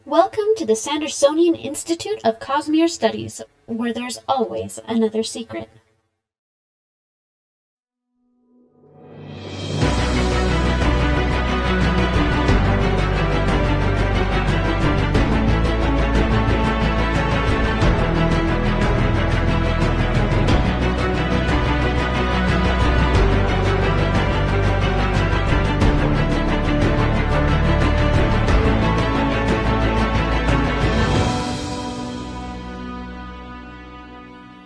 Welcome to the Sandersonian Institute of Cosmere Studies, where there's always another secret.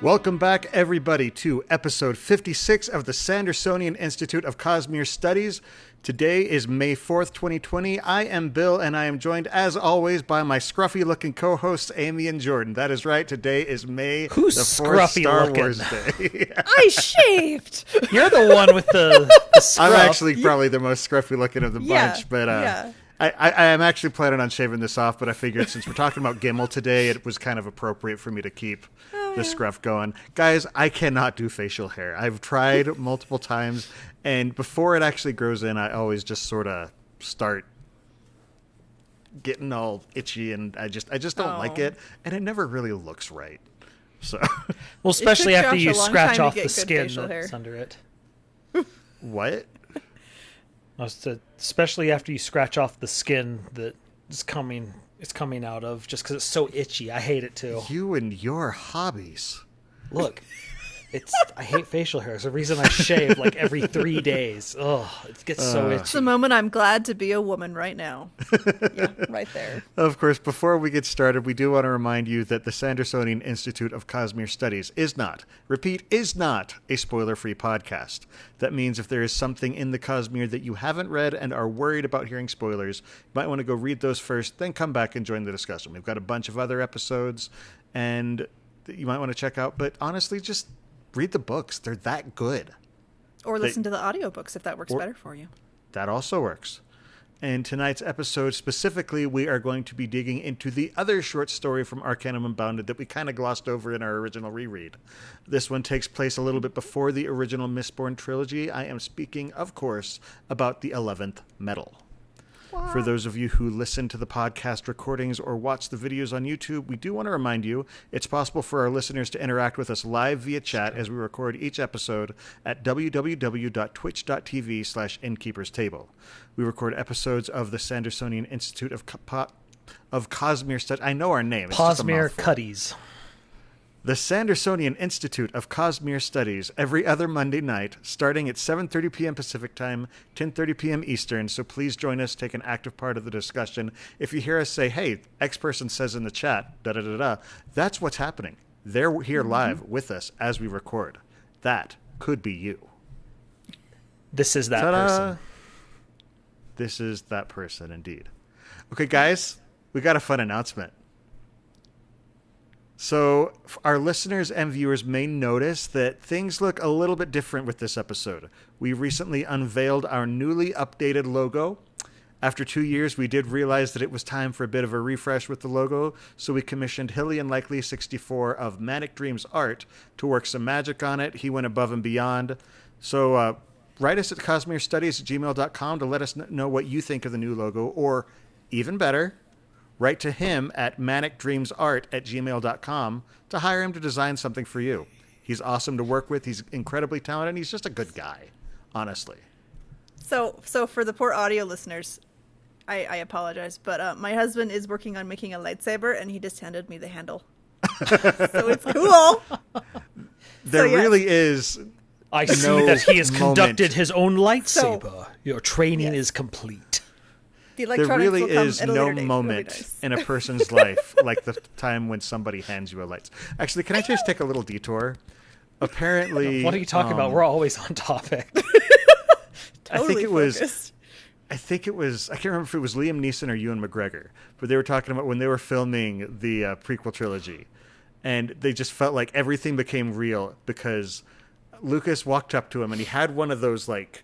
Welcome back, everybody, to episode 56 of the Sandersonian Institute of Cosmere Studies. Today is May 4th, 2020. I am Bill, and I am joined, as always, by my scruffy-looking co-hosts, Amy and Jordan. That is right. Today is May Who's the 4th, Star scruffy-looking? Wars Day. I shaved. You're the one with the scruff. I'm actually probably the most scruffy-looking of the bunch, but yeah. I am actually planning on shaving this off, but I figured since we're talking about Gimel today, it was kind of appropriate for me to keep the scruff going. Guys, I cannot do facial hair. I've tried multiple times, and before it actually grows in, I always just sort of start getting all itchy, and I just don't like it, and it never really looks right. So, Well, especially It took after Josh you a long scratch time to off get the good skin facial that's hair. under it. what? Especially after you scratch off the skin that is coming out of, just because it's so itchy. I hate it too. You and your hobbies. Look, I hate facial hair. It's the reason I shave like every 3 days. Oh, it gets so It's itchy. the moment I'm glad to be a woman right now. Yeah, right there. Of course, before we get started, we do want to remind you that the Sandersonian Institute of Cosmere Studies is not a spoiler-free podcast. That means if there is something in the Cosmere that you haven't read and are worried about hearing spoilers, you might want to go read those first, then come back and join the discussion. We've got a bunch of other episodes and that you might want to check out, but honestly, just read the books. They're that good. Or listen to the audiobooks if that works better for you. That also works. In tonight's episode specifically, we are going to be digging into the other short story from Arcanum Unbounded that we kind of glossed over in our original reread. This one takes place a little bit before the original Mistborn trilogy. I am speaking, of course, about the 11th Metal. For those of you who listen to the podcast recordings or watch the videos on YouTube, we do want to remind you it's possible for our listeners to interact with us live via chat as we record each episode at www.twitch.tv/innkeeperstable. We record episodes of the Sandersonian Institute of Cosmere Studies. I know our name. It's just a Cosmere mouthful. Cuddies. The Sandersonian Institute of Cosmere Studies every other Monday night, starting at 7:30 p.m. Pacific Time, 10:30 p.m. Eastern. So please join us, take an active part of the discussion. If you hear us say, hey, X person says in the chat, da-da-da-da, that's what's happening. They're here live with us as we record. That could be you. This is that Ta-da! person. This is that person, indeed. Okay, guys, we got a fun announcement. So our listeners and viewers may notice that things look a little bit different with this episode. We recently unveiled our newly updated logo. After 2 years, we did realize that it was time for a bit of a refresh with the logo, so we commissioned Hilly and Likely 64 of Manic Dreams Art to work some magic on it. He went above and beyond. So write us at cosmerestudies@gmail.com to let us know what you think of the new logo, or even better, write to him at manicdreamsart@gmail.com to hire him to design something for you. He's awesome to work with. He's incredibly talented. And he's just a good guy, honestly. So for the poor audio listeners, I apologize, but my husband is working on making a lightsaber, and he just handed me the handle. So it's cool. There yes. really is I see no that he has moment. conducted his own lightsaber. Your training is complete. The There electronics really will come is at a no later date. It'll be moment nice. in a person's life like the time when somebody hands you a light. Actually, can I just take a little detour? Apparently, What are you talking about? We're always on topic. Totally focused. I can't remember if it was Liam Neeson or Ewan McGregor, but they were talking about when they were filming the prequel trilogy, and they just felt like everything became real because Lucas walked up to him and he had one of those like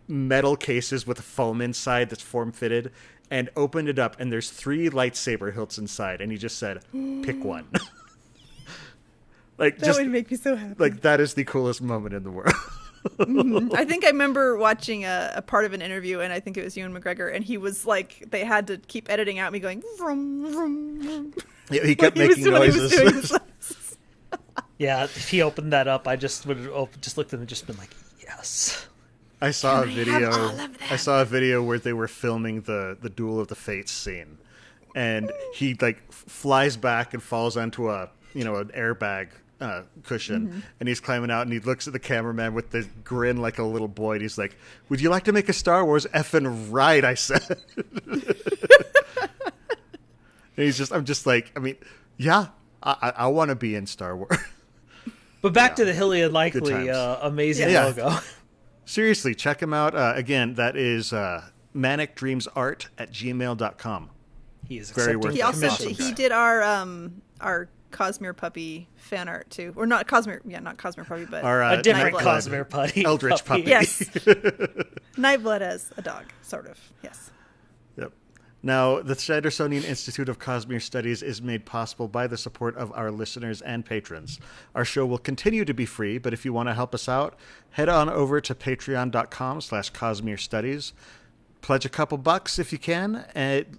metal cases with a foam inside that's form-fitted, and opened it up, and there's 3 lightsaber hilts inside, and he just said, pick one. Like, That would make me so happy. like, that is the coolest moment in the world. I think I remember watching a part of an interview, and I think it was Ewan McGregor, and he was like, they had to keep editing out me going, vroom, vroom, vroom. Yeah, he kept making noises. Yeah, if he opened that up, I just would have just looked at him and just been like, yes. I saw a Can I have video. all of them? I saw a video where they were filming the Duel of the Fates scene, and he like flies back and falls onto an airbag cushion, and he's climbing out, and he looks at the cameraman with the grin like a little boy, and he's like, "Would you like to make a Star Wars effing ride?" I said. And I'm just like, I mean, yeah, I want to be in Star Wars. But back to the Hilly and Likely amazing logo. Seriously, check him out. Again, that is manicdreamsart@gmail.com. He is very worth He also commissions. he did our Cosmere puppy fan art too, or not Cosmere, not Cosmere puppy, but Our, a different Nightblood. Cosmere puppy. Eldritch puppy. Yes, Nightblood as a dog, sort of. Yes. Yep. Now, the Sandersonian Institute of Cosmere Studies is made possible by the support of our listeners and patrons. Our show will continue to be free, but if you want to help us out, head on over to patreon.com/Cosmere Studies. Pledge a couple bucks if you can.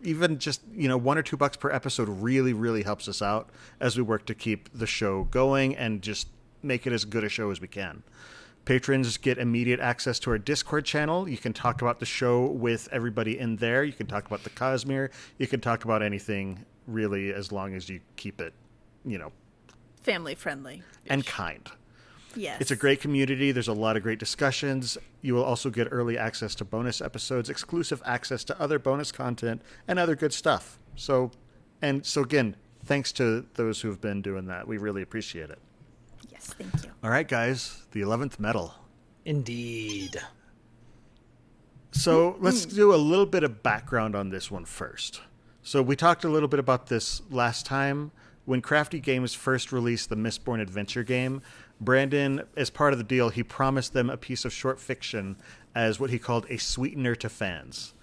Even just, $1 or $2 per episode really, really helps us out as we work to keep the show going and just make it as good a show as we can. Patrons get immediate access to our Discord channel. You can talk about the show with everybody in there. You can talk about the Cosmere. You can talk about anything, really, as long as you keep it, Family friendly and kind. Yes. It's a great community. There's a lot of great discussions. You will also get early access to bonus episodes, exclusive access to other bonus content, and other good stuff. So again, thanks to those who have been doing that. We really appreciate it. Yes, thank you. All right, guys, the 11th Metal. Indeed. So let's do a little bit of background on this one first. So we talked a little bit about this last time. When Crafty Games first released the Mistborn Adventure game, Brandon, as part of the deal, he promised them a piece of short fiction as what he called a sweetener to fans.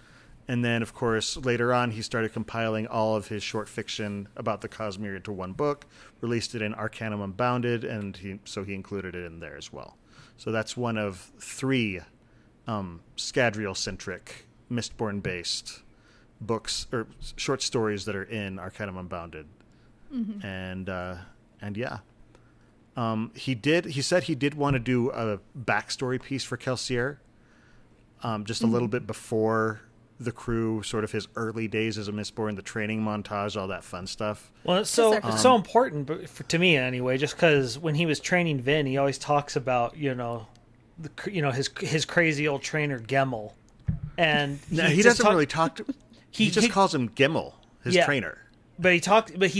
And then, of course, later on, he started compiling all of his short fiction about the Cosmere into one book, released it in Arcanum Unbounded, and he included it in there as well. So that's one of 3 Scadrial-centric, Mistborn-based books or short stories that are in Arcanum Unbounded. Mm-hmm. And yeah. He said he did want to do a backstory piece for Kelsier, just a little bit before the crew, sort of his early days as a Mistborn, the training montage, all that fun stuff. Well, it's so important to me anyway, just because when he was training Vin, he always talks about his crazy old trainer Gemmel, and he doesn't really talk to. He just calls him Gemmel, his trainer. But he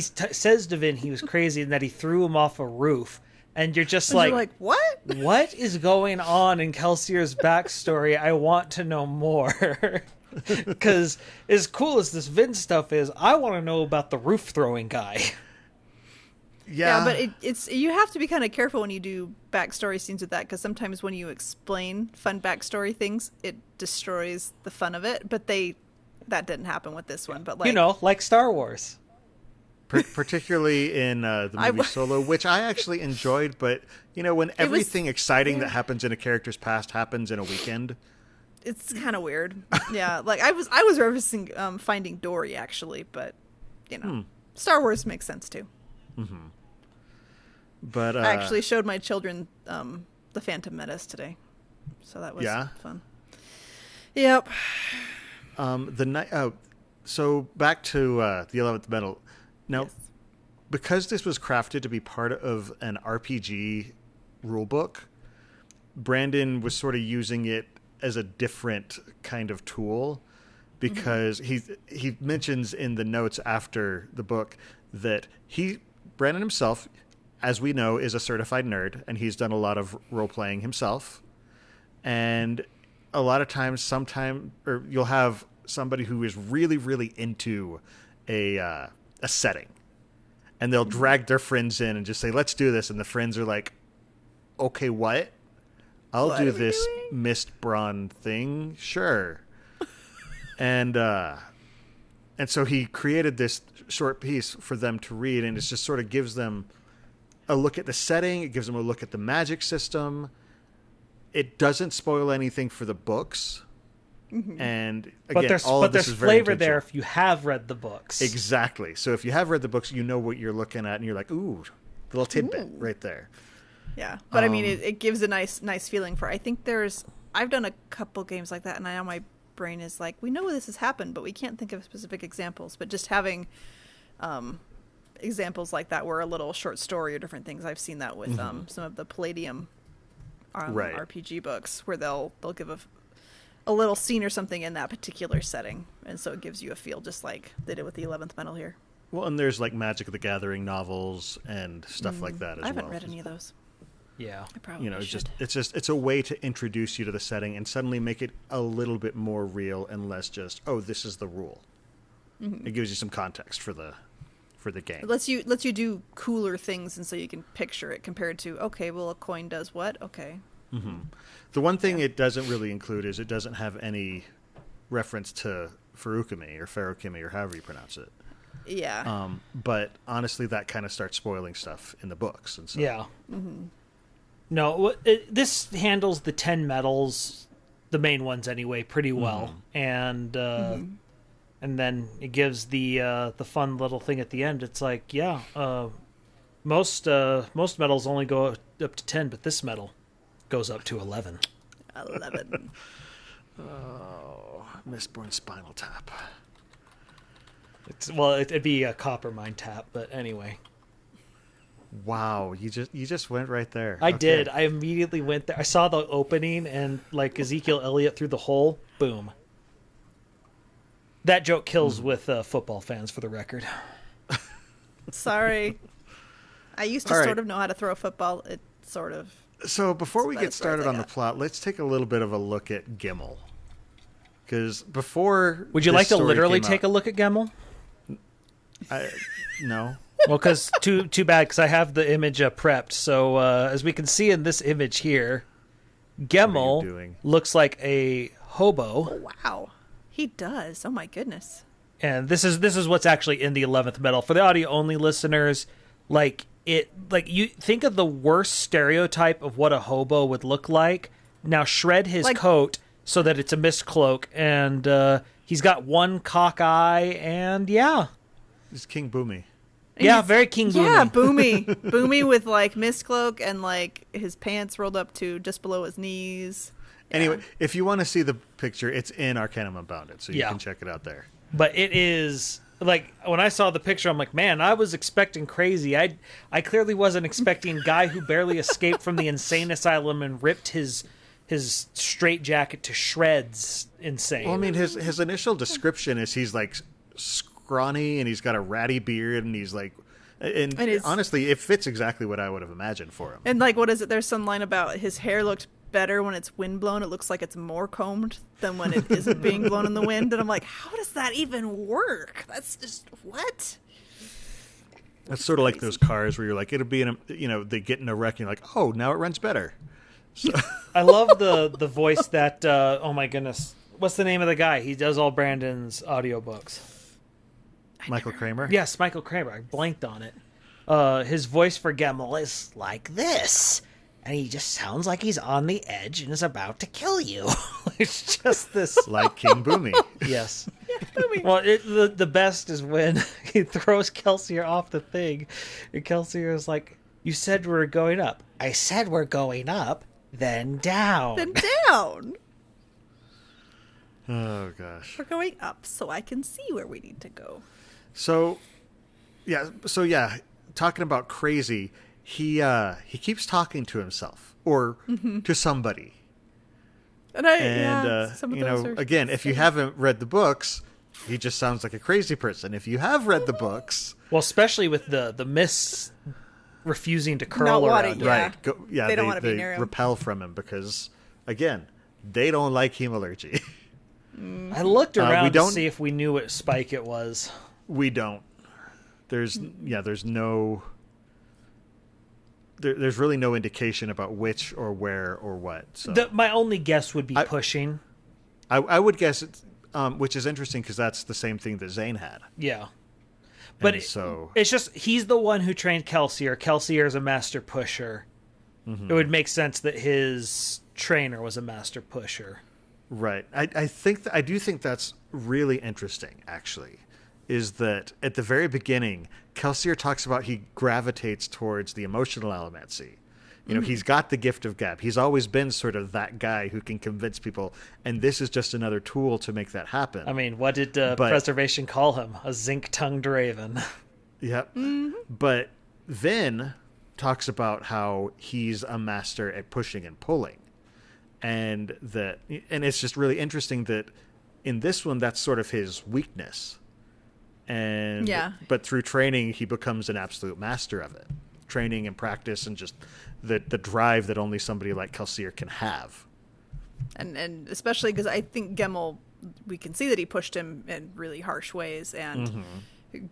says to Vin he was crazy and that he threw him off a roof. And you're just you're like, what? What is going on in Kelsier's backstory? I want to know more. Because as cool as this Vin stuff is, I want to know about the roof throwing guy. Yeah, but it's you have to be kind of careful when you do backstory scenes with that, because sometimes when you explain fun backstory things, it destroys the fun of it. But that didn't happen with this one. But like Star Wars. Particularly in the movie Solo, which I actually enjoyed, but when everything exciting that happens in a character's past happens in a weekend, it's kind of weird. Yeah, like I was referencing Finding Dory actually, but Star Wars makes sense too. Mm-hmm. But I actually showed my children the Phantom Menace today, so that was fun. Yep. So back to the 11th Metal. Now, because this was crafted to be part of an RPG rulebook, Brandon was sort of using it as a different kind of tool, because he mentions in the notes after the book that Brandon himself, as we know, is a certified nerd, and he's done a lot of role-playing himself. And a lot of times, you'll have somebody who is really, really into a setting, and they'll drag their friends in and just say, let's do this. And the friends are like, okay, what? I'll do this Mistborn thing. Sure. And so he created this short piece for them to read, and it just sort of gives them a look at the setting. It gives them a look at the magic system. It doesn't spoil anything for the books. Mm-hmm. And again, but there's flavor there if you have read the books. Exactly. So if you have read the books, you know what you're looking at, and you're like, ooh, little tidbit right there. Yeah, but I mean, it gives a nice feeling for. I think I've done a couple games like that, and now my brain is like, we know this has happened, but we can't think of specific examples. But just having examples like that, where a little short story or different things, I've seen that with some of the Palladium RPG books, where they'll give a little scene or something in that particular setting, and so it gives you a feel, just like they did with the 11th Metal here. Well, and there's like Magic the Gathering novels and stuff like that as well. I haven't read any of those. Yeah, I probably should. It's a way to introduce you to the setting and suddenly make it a little bit more real and less just, oh, this is the rule. It gives you some context for the game. It lets you do cooler things, and so you can picture it compared to, okay, well, a coin does what? Okay. The one thing it doesn't really include is it doesn't have any reference to Farukami or Farukimi or however you pronounce it. Yeah. But honestly, that kind of starts spoiling stuff in the books. And so. Yeah. No, this handles the 10 metals, the main ones anyway, pretty well. And and then it gives the fun little thing at the end. It's like, most metals only go up to 10, but this metal goes up to 11. 11. Oh, Mistborn Spinal Tap. It'd be a copper mine tap, but anyway. Wow, you just went right there. I did. I immediately went there. I saw the opening and like Ezekiel Elliott through the hole. Boom. That joke kills with football fans, for the record. Sorry. I used to sort of know how to throw a football. It sort of. So before we get started on the plot, let's take a little bit of a look at Gimel. Because before... Would you like to literally take a look at Gimel? No. Well, because too bad, because I have the image prepped. So as we can see in this image here, Gimel looks like a hobo. Oh, wow. He does. Oh, my goodness. And this is what's actually in the 11th Metal. For the audio-only listeners, you think of the worst stereotype of what a hobo would look like. Now shred his coat so that it's a mist cloak, and he's got one cock eye, and he's King Boomy. Yeah, very King Boomy. Yeah, Boomy with like mist cloak and like his pants rolled up to just below his knees. Anyway, if you want to see the picture, it's in Arcanum Unbounded, so you can check it out there. But it is... Like, when I saw the picture, I'm like, man, I was expecting crazy. I clearly wasn't expecting guy who barely escaped from the insane asylum and ripped his straitjacket to shreds insane. Well, I mean, his initial description is he's, like, scrawny, and he's got a ratty beard, and he's, like... And honestly, it fits exactly what I would have imagined for him. And, like, what is it? There's some line about his hair looked better when it's windblown. It looks like it's more combed than when it isn't being blown in the wind. And I'm like, how does that even work? That's just what? That's sort of like those cars where you're like, it'll be they get in a wreck and you're like, oh, now it runs better. So. I love the voice that oh my goodness, what's the name of the guy? He does all Brandon's audiobooks. Michael Kramer? Yes, Michael Kramer. I blanked on it. His voice for Gimel is like this. And he just sounds like he's on the edge and is about to kill you. It's just this... Like King Boomy. Yes. Boomy. Well, the best is when he throws Kelsier off the thing. And Kelsier is like, you said we're going up. I said we're going up, then down. Then down. Oh, gosh. We're going up so I can see where we need to go. So, talking about crazy... He keeps talking to himself or to somebody. And again, if you haven't read the books, he just sounds like a crazy person. If you have read the books, well, especially with the mists refusing to curl around, right? They don't want to be near him. Repel from him because, again, they don't like hemalurgy. I looked around to see if we knew what spike it was. We don't. There's really no indication about which or where or what. So my only guess would be pushing. I would guess, which is interesting because that's the same thing that Zane had. Yeah. But it's just, he's the one who trained Kelsier. Kelsier is a master pusher. Mm-hmm. It would make sense that his trainer was a master pusher. Right. I do think that's really interesting, actually, is that at the very beginning, Kelsier talks about he gravitates towards the emotional elemency. He's got the gift of gab. He's always been sort of that guy who can convince people, and this is just another tool to make that happen. I mean, what did Preservation call him? A zinc-tongued raven. Yep. Mm-hmm. But Vin talks about how he's a master at pushing and pulling. And it's just really interesting that in this one, that's sort of his weakness. But through training, he becomes an absolute master of it. Training and practice and just the drive that only somebody like Kelsier can have. And especially because I think Gemmel, we can see that he pushed him in really harsh ways and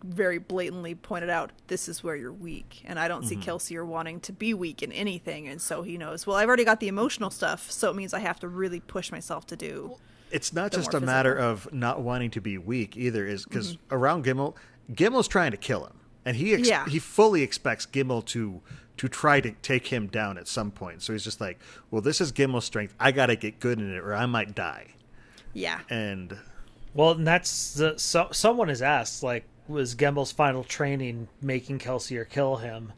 very blatantly pointed out, this is where you're weak. And I don't see Kelsier wanting to be weak in anything. And so he knows, well, I've already got the emotional stuff, so it means I have to really push myself to do. It's not just a matter of not wanting to be weak either, is because around Gimmel's trying to kill him. And he fully expects Gimmel to try to take him down at some point. So he's just like, well, this is Gimmel's strength. I got to get good in it or I might die. Yeah. And that's someone has asked, like, was Gimmel's final training making Kelsier kill him?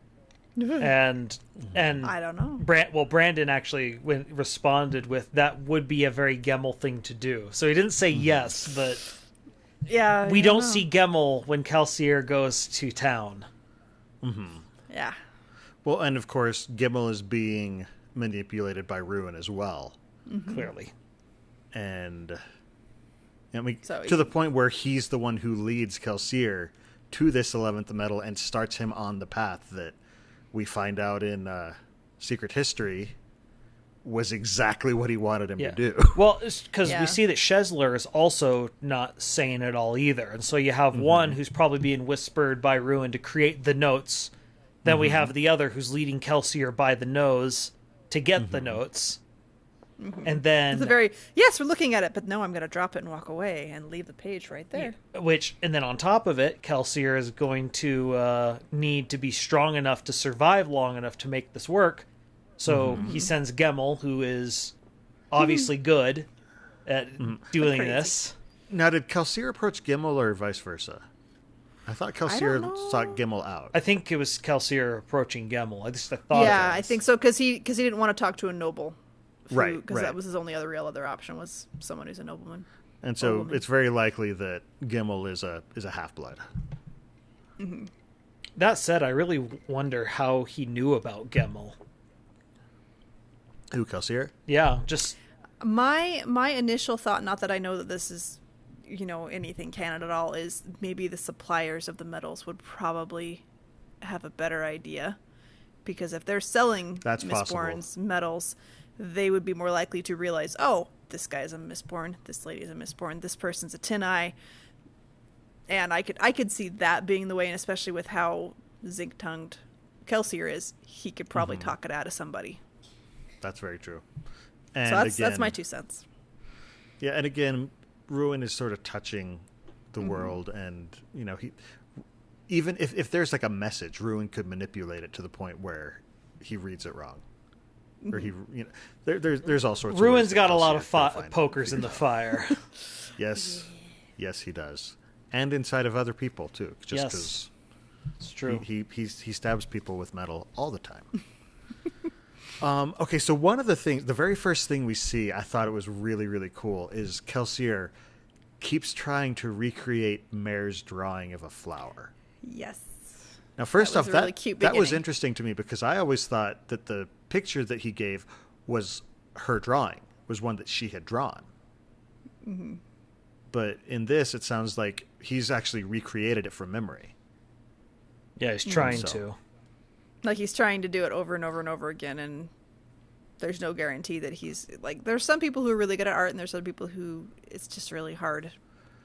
And I don't know. Brandon actually responded with, that would be a very Gemmel thing to do. So he didn't say yes, but yeah, we don't see Gemmel when Kelsier goes to town. Mm-hmm. Yeah. Well, and of course, Gimmel is being manipulated by Ruin as well. Clearly. And to the point where he's the one who leads Kelsier to this 11th metal and starts him on the path that we find out in Secret History was exactly what he wanted him to do. Well, because we see that Shezler is also not sane at all either. And so you have one who's probably being whispered by Ruin to create the notes. Then we have the other who's leading Kelsier by the nose to get the notes. And then it's a very, yes, we're looking at it, but no, I'm going to drop it and walk away and leave the page right there. And then on top of it, Kelsier is going to need to be strong enough to survive long enough to make this work. So he sends Gemmel, who is obviously good at doing this. Now, did Kelsier approach Gemmel or vice versa? I thought Kelsier sought Gemmel out. I think it was Kelsier approaching Gemmel. I thought. Yeah, I think so, because he didn't want to talk to a noble. Right. Because that was his only other option, was someone who's a nobleman. And so it's very likely that Gemmel is a half-blood. That said, I really wonder how he knew about Gemmel. Who, Kelsier? Yeah, just my initial thought, not that I know that this is, anything canon at all, is maybe the suppliers of the metals would probably have a better idea, because if they're selling Mistborn's metals, they would be more likely to realize, oh, this guy's a Mistborn, this lady's a Mistborn, this person's a Tin Eye, and I could see that being the way, and especially with how zinc-tongued Kelsier is, he could probably talk it out of somebody. That's very true. And so that's my 2 cents. Yeah, and again, Ruin is sort of touching the world, and he, even if there's like a message, Ruin could manipulate it to the point where he reads it wrong, or he, there's all sorts. Ruin's of got a lot of pokers in the fire. Yes, he does, and inside of other people too. Just because it's true. He stabs people with metal all the time. Okay, so one of the things, the very first thing we see, I thought it was really, really cool, is Kelsier keeps trying to recreate Mare's drawing of a flower. Yes. Now, first off, really cute that was interesting to me, because I always thought that the picture that he gave was her drawing, was one that she had drawn. But in this, it sounds like he's actually recreated it from memory. Yeah, he's trying to. Like, he's trying to do it over and over and over again, and there's no guarantee that he's, like, there's some people who are really good at art, and there's other people who it's just really hard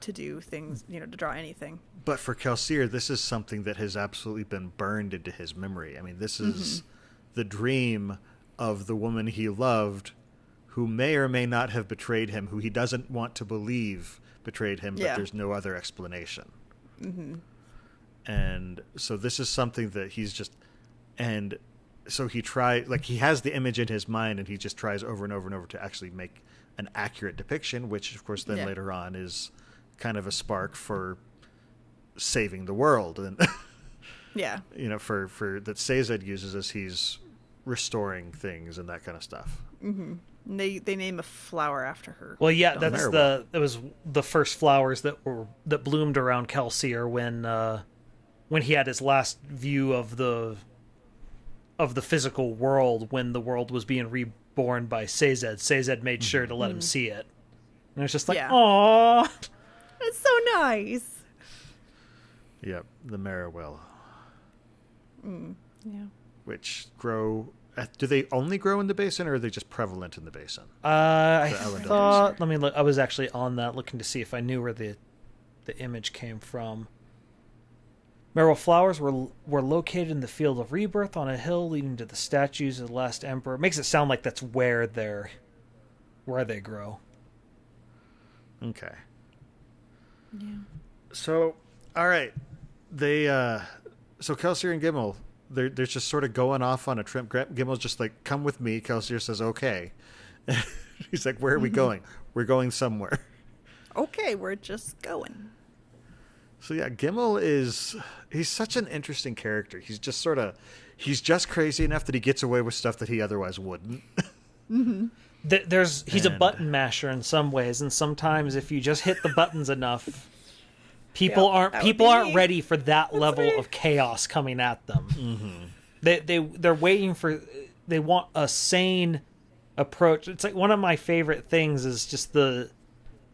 to do things, to draw anything. But for Kelsier, this is something that has absolutely been burned into his memory. I mean, this is the dream of the woman he loved, who may or may not have betrayed him, who he doesn't want to believe betrayed him, but there's no other explanation. And so this is something that he's just... And so he has the image in his mind, and he just tries over and over and over to actually make an accurate depiction, which of course then later on is kind of a spark for saving the world, and for that Sazed uses as he's restoring things and that kind of stuff. Mm-hmm. They name a flower after her. Well, yeah, it was the first flowers that bloomed around Kelsier when he had his last view of the physical world, when the world was being reborn by Sazed. Sazed made sure to let him see it. And it's just like, aww. It's so nice. Yep, the Marrowill. Yeah. Which grow... Do they only grow in the basin, or are they just prevalent in the basin? I thought... Let me look. I was actually on that, looking to see if I knew where the image came from. Marrowill flowers were located in the Field of Rebirth on a hill leading to the statues of the last emperor. It makes it sound like that's where they grow. Okay. Yeah. So, all right. They so Kelsier and Gimel, they're just sort of going off on a trip. Gimel's just like, "Come with me." Kelsier says, "Okay." He's like, "Where are we going?" "We're going somewhere." Okay, we're just going. So yeah, Gimel he's such an interesting character. He's just crazy enough that he gets away with stuff that he otherwise wouldn't. Mm-hmm. He's a button masher in some ways, and sometimes if you just hit the buttons enough, people aren't ready for that level of chaos coming at them. Mm-hmm. They're waiting for, they want a sane approach. It's like one of my favorite things is just the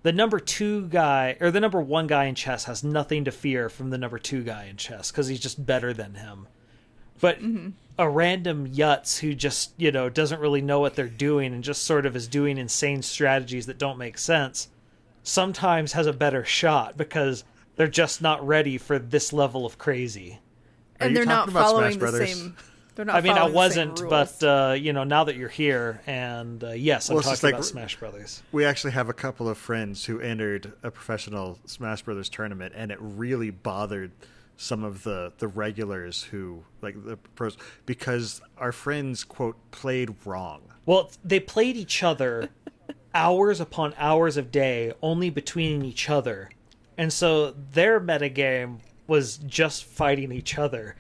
number 2 guy, or the number 1 guy in chess has nothing to fear from the number 2 guy in chess because he's just better than him. But a random Yutz who just, doesn't really know what they're doing and just sort of is doing insane strategies that don't make sense sometimes has a better shot because they're just not ready for this level of crazy. And they're not following the same... I wasn't, but now that you're here, and yes, I'm talking about Smash Brothers. We actually have a couple of friends who entered a professional Smash Brothers tournament, and it really bothered some of the regulars who, like the pros, because our friends, quote, played wrong. Well, they played each other hours upon hours of day, only between each other, and so their metagame was just fighting each other.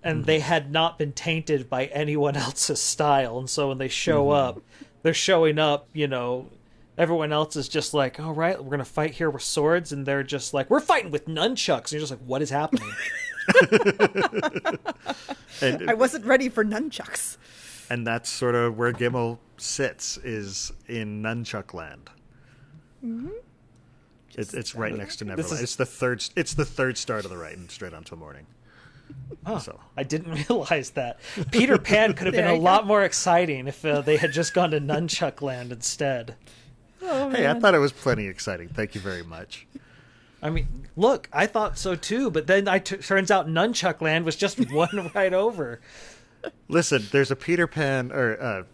And they had not been tainted by anyone else's style. And so when they show up, they're showing up, everyone else is just like, all right, we're going to fight here with swords. And they're just like, we're fighting with nunchucks. And you're just like, what is happening? I wasn't ready for nunchucks. And that's sort of where Gimel sits, is in nunchuck land. Mm-hmm. It's right next to Neverland. It's the third star to the right and straight onto morning. Oh, so. I didn't realize that. Peter Pan could have been a lot more exciting if they had just gone to Nunchuck Land instead. Oh, hey, I thought it was plenty exciting. Thank you very much. I mean, look, I thought so too, but then turns out Nunchuck Land was just one right over. Listen, there's a Peter Pan or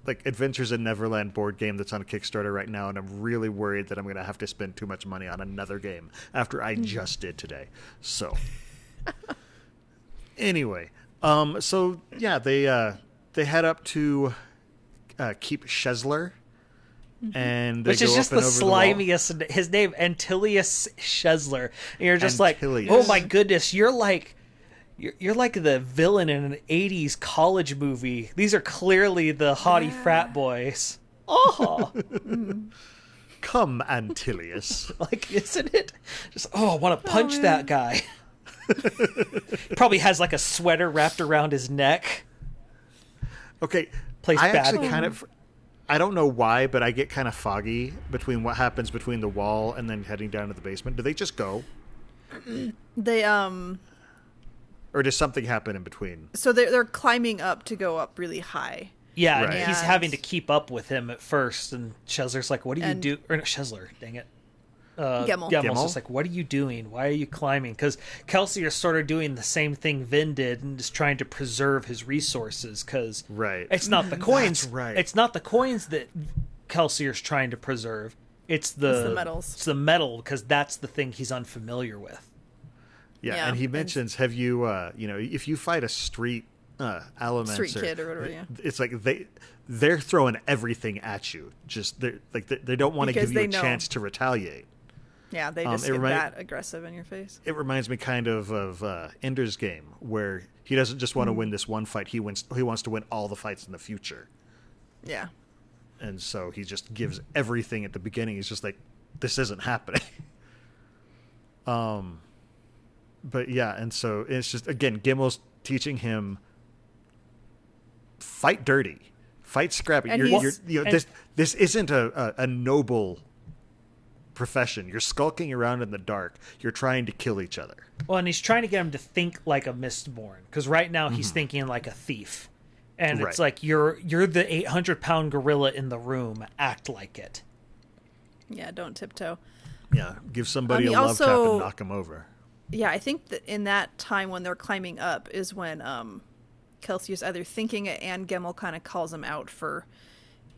Adventures in Neverland board game that's on Kickstarter right now, and I'm really worried that I'm going to have to spend too much money on another game after I just did today. So... Anyway, so yeah, they head up to Keep Shezler, and they which is just the slimiest. His name Antilius Shezler, and you're just Antilius. Like, oh my goodness, you're like the villain in an '80s college movie. These are clearly the haughty frat boys. Oh. Come, Antilius. Like, isn't it? Just I want to punch that guy. Probably has like a sweater wrapped around his neck. Okay, plays I bad. Actually kind of, I don't know why, but I get kind of foggy between what happens between the wall and then heading down to the basement. Do they just go? They or does something happen in between? So they're climbing up to go up really high. Yeah, right. And he's having to keep up with him at first, and Shezler's like, "What do you do?" Or not Shezler, dang it. Gemel's just like, what are you doing? Why are you climbing? Because Kelsier is sort of doing the same thing Vin did and just trying to preserve his resources. Because it's not the coins. That's right. It's not the coins that Kelsier's trying to preserve. It's the metals. It's the metal, because that's the thing he's unfamiliar with. Yeah, and he mentions, have you, if you fight a street elements. Street kid or whatever. Yeah. It's like they're throwing everything at you. Just they don't want to give you a chance to retaliate. Yeah, they just get that aggressive in your face. It reminds me kind of Ender's Game, where he doesn't just want to win this one fight. He wants to win all the fights in the future. Yeah. And so he just gives everything at the beginning. He's just like, this isn't happening. But yeah, and so it's just, again, Gimmel's teaching him, fight dirty, fight scrappy. This isn't a noble profession. You're skulking around in the dark. You're trying to kill each other. Well, and he's trying to get him to think like a Mistborn, because right now he's thinking like a thief. And it's like, you're the 800-pound gorilla in the room. Act like it. Yeah, don't tiptoe. Yeah, give somebody a love tap and knock him over. Yeah, I think that in that time when they're climbing up is when Kelsey is either thinking it, and Gemmel kind of calls him out for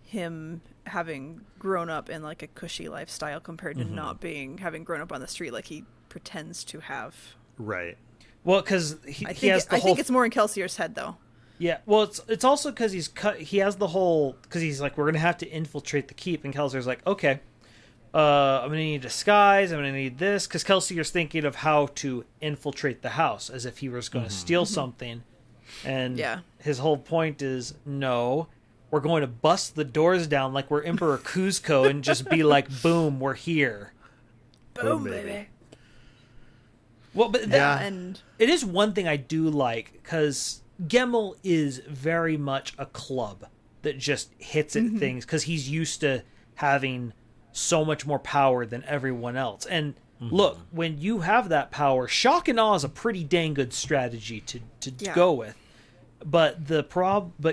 him having grown up in like a cushy lifestyle compared to not having grown up on the street like he pretends to have. Right. Well, because I think it's more in Kelsey's head though. Yeah, well, it's also because he has the whole, because he's like, we're gonna have to infiltrate the keep, and Kelsey's like, okay. I'm going to need disguise, I'm going to need this, because Kelsey is thinking of how to infiltrate the house, as if he was going to steal something. And his whole point is, no, we're going to bust the doors down like we're Emperor Kuzco and just be like, boom, we're here. Boom, baby. Well, but and it is one thing I do like, because Gemmel is very much a club that just hits at things, because he's used to having so much more power than everyone else. And look, when you have that power, shock and awe is a pretty dang good strategy to go with. But but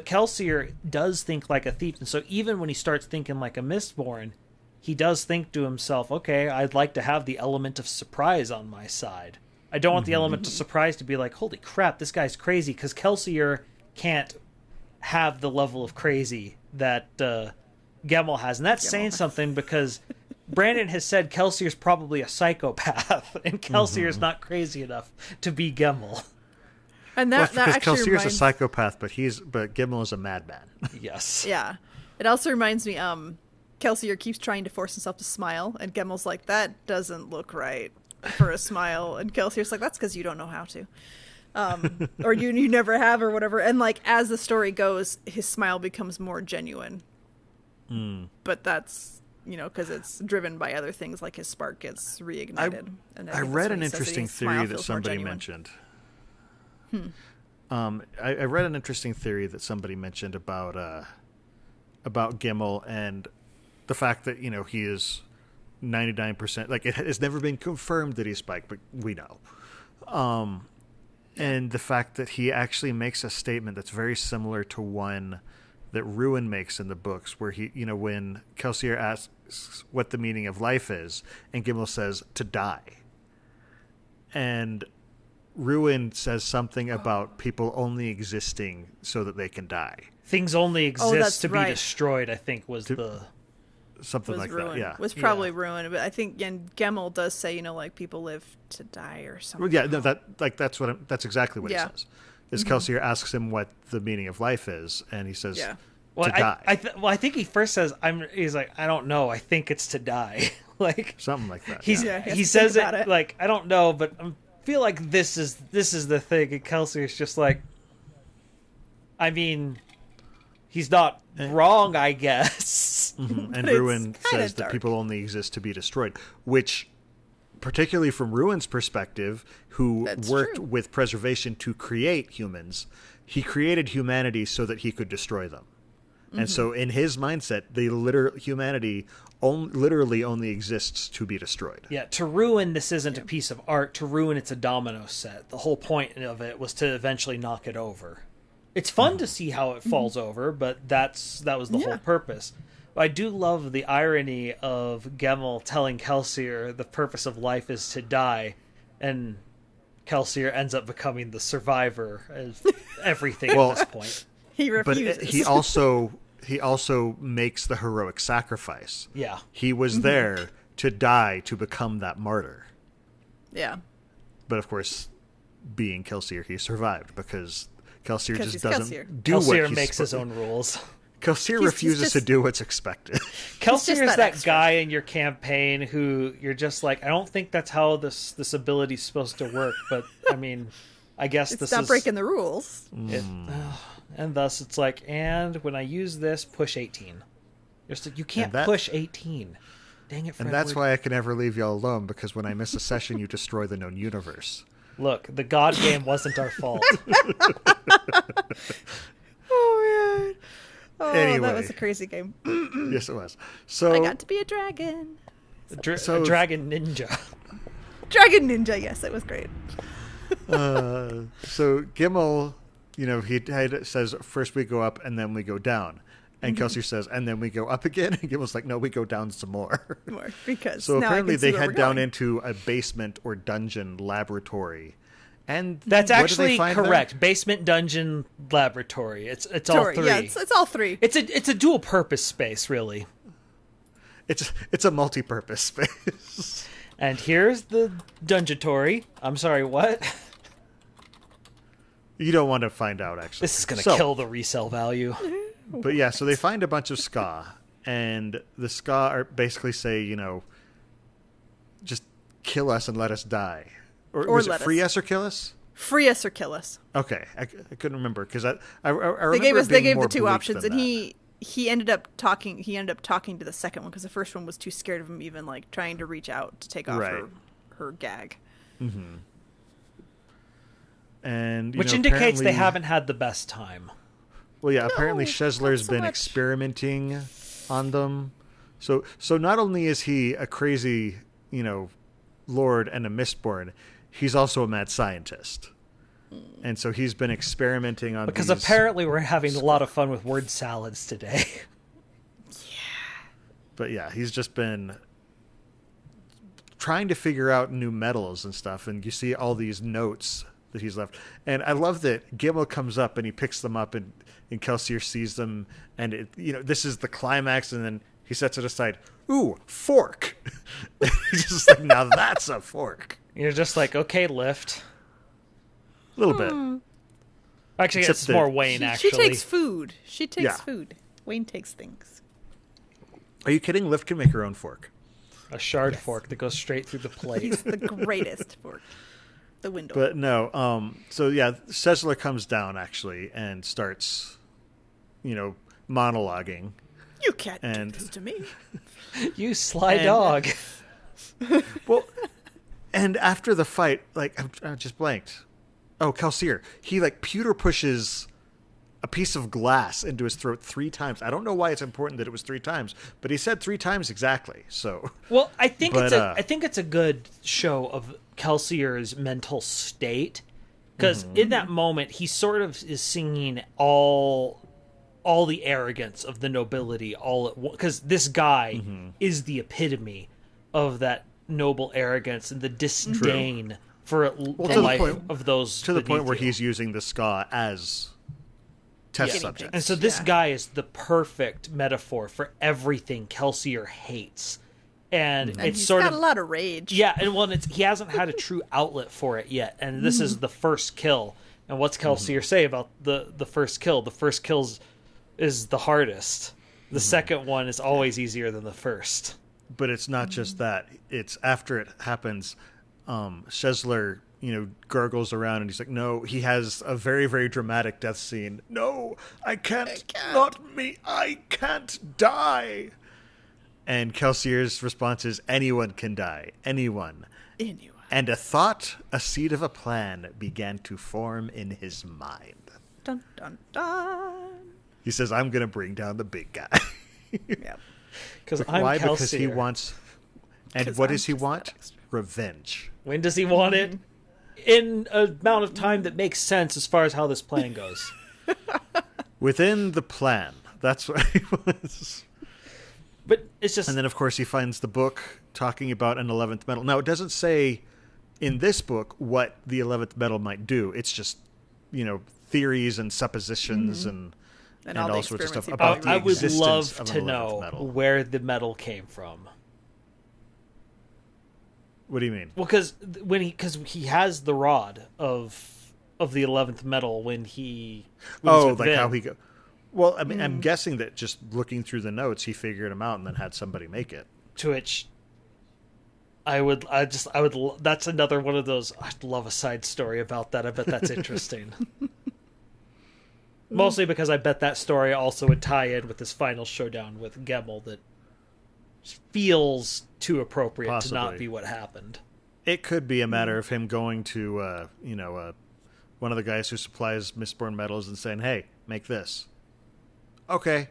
Kelsier does think like a thief, and so even when he starts thinking like a Mistborn, he does think to himself, okay, I'd like to have the element of surprise on my side. I don't want the element of surprise to be like, holy crap, this guy's crazy, because Kelsier can't have the level of crazy that Gemmel has, and that's saying something, because Brandon has said Kelsier's probably a psychopath, and Kelsier's not crazy enough to be Gemmel. And that actually Kelsier's a psychopath, but Gemmel is a madman. Yes. Yeah. It also reminds me, Kelsier keeps trying to force himself to smile, and Gemmel's like, that doesn't look right for a smile, and Kelsier's like, that's because you don't know how to. Or you never have, or whatever. And like, as the story goes, his smile becomes more genuine. But that's, because it's driven by other things, like his spark gets reignited. I read an interesting theory that somebody mentioned. I read an interesting theory that somebody mentioned about Gemmel and the fact that he is 99%, like, it has never been confirmed that he's Spike, but we know. And the fact that he actually makes a statement that's very similar to one that Ruin makes in the books, where he, when Kelsier asks what the meaning of life is, and Gemmel says, to die. And Ruin says something about people only existing so that they can die. Things only exist to be destroyed, I think, was something like Ruin. that. Yeah, was probably Ruin, but I think Gemmel does say, like, people live to die or something. Well, yeah, no, that's exactly what he says. Is Kelsier asks him what the meaning of life is, and he says, to die. I think he first says, he's like, I don't know, I think it's to die. Like, something like that. He says it like, I don't know, but I feel like this is the thing. And Kelsier's just like, I mean, he's not wrong, I guess. And Ruin says that people only exist to be destroyed, which, particularly from Ruin's perspective, who worked with preservation to create humans, he created humanity so that he could destroy them. And so in his mindset, humanity literally only exists to be destroyed. Yeah, to Ruin, this isn't a piece of art. To Ruin, it's a domino set. The whole point of it was to eventually knock it over. It's fun to see how it falls over, but that was the whole purpose. I do love the irony of Gemmel telling Kelsier the purpose of life is to die, and Kelsier ends up becoming the survivor of everything at this point. He refuses. But he also makes the heroic sacrifice. Yeah. He was there to die to become that martyr. Yeah. But of course, being Kelsier, he survived, because Kelsier just he's doesn't Kelsier. do what Kelsier he's makes his own rules. Kelsier He's refuses to just- do what's expected. Kelsier is that that extra. guy in your campaign who you're just like, I don't think that's how this ability's supposed to work, but I mean, I guess It's this not is breaking the rules. it. And thus it's like, and when I use this, push 18. You're just like, you can't push 18. Dang it, Fredwood. And that's why I can never leave y'all alone, because when I miss a session, you destroy the known universe. Look, the God game wasn't our fault. Oh, man. Oh, Anyway. that was a crazy game. Yes, it was. So I got to be a dragon. A So- dragon ninja. Dragon ninja, yes, it was great. so Gimel, he says first we go up and then we go down. And Kelsier says, and then we go up again. And Gimel's like, no, we go down some more. More, because So now I apparently can see they where head we're down going. into a basement or dungeon laboratory. And That's what do actually they find there? correct. Basement, dungeon, laboratory. It's all Sorry, three. Yeah, it's all three. It's a dual purpose space, really. It's a multi-purpose space. And here's the dungeotory. I'm sorry, what? You don't want to find out, actually. This is going to kill the resale value. But yeah, so they find a bunch of ska, and the ska are basically say, just kill us and let us die. Or was let it free us. us or kill us? Free us or kill us. Okay, I couldn't remember because I remember They gave us. it They being gave more the two bleak options, than and that. he ended up talking. He ended up talking to the second one because the first one was too scared of him, even like trying to reach out to take off Right. her gag. And Which indicates they apparently- haven't had the best time. Well, yeah, apparently No, Shezler's not so been much. experimenting on them. So not only is he a crazy, lord and a mistborn, he's also a mad scientist. And so he's been experimenting on Because these... apparently we're having a lot of fun with word salads today. But yeah, he's just been trying to figure out new metals and stuff, and you see all these notes that he's left. And I love that Gimel comes up and he picks them up, and Kelsier sees them, and this is the climax, and then he sets it aside. Ooh, fork! He's just like, now that's a fork. You're just like, okay, lift. A little bit. Actually, Except it's that- more Wayne, She actually. takes food. She takes Yeah. food. Wayne takes things. Are you kidding? Lift can make her own fork. A shard fork that goes straight through the plate. He's the greatest fork. The window. But no, so yeah, Shezler comes down actually and starts, monologuing. You can't and- do this to me. You sly And- dog. Well, and after the fight, like, I'm just blanked. Oh, Kelsier. He, pewter pushes a piece of glass into his throat 3 times. I don't know why it's important that it was 3 times, but he said 3 times exactly, so... Well, I think But, I think it's a good show of Kelsier's mental state, because in that moment he sort of is singing all the arrogance of the nobility all at once, because this guy is the epitome of that noble arrogance and the disdain for the to the life point- of those to the point beneath where you. he's using the ska as test Guinea subject. And so this Yeah. guy is the perfect metaphor for everything Kelsier hates. And And it's he's sort got of a lot of rage. yeah, and well, he hasn't had a true outlet for it yet, and this is the first kill. And what's Kelsier say about the first kill? The first kill is the hardest. The second one is always easier than the first. But it's not just that. It's after it happens, Shezler, gurgles around and he's like, no, he has a very, very dramatic death scene. No, I can't. Not me. I can't die. And Kelsier's response is, anyone can die. Anyone. Anyway. And a thought, a seed of a plan, began to form in his mind. Dun, dun, dun. He says, I'm going to bring down the big guy. Yep. Because I'm Why? Kelsier. Because he wants... And 'Cause what I'm does he just want? that extra. Revenge. When does he want it? In an amount of time that makes sense as far as how this plan goes. Within the plan. That's what he wants. But it's just And then, of course, he finds the book talking about an 11th metal. Now, it doesn't say in this book what the 11th metal might do. It's just, theories and suppositions and all the all sorts of stuff experiments he about the I would existence love of to an 11th know metal. where the metal came from. What do you mean? Well, because he has the rod of of the 11th metal when he was with Vin. How he go. Well, I mean, I'm guessing that just looking through the notes, he figured them out and then had somebody make it. To which I would. That's another one of those. I'd love a side story about that. I bet that's interesting. Mostly because I bet that story also would tie in with this final showdown with Gemmel that feels too appropriate Possibly. to not be what happened. It could be a matter of him going to, one of the guys who supplies Mistborn metals and saying, "Hey, make this." Okay.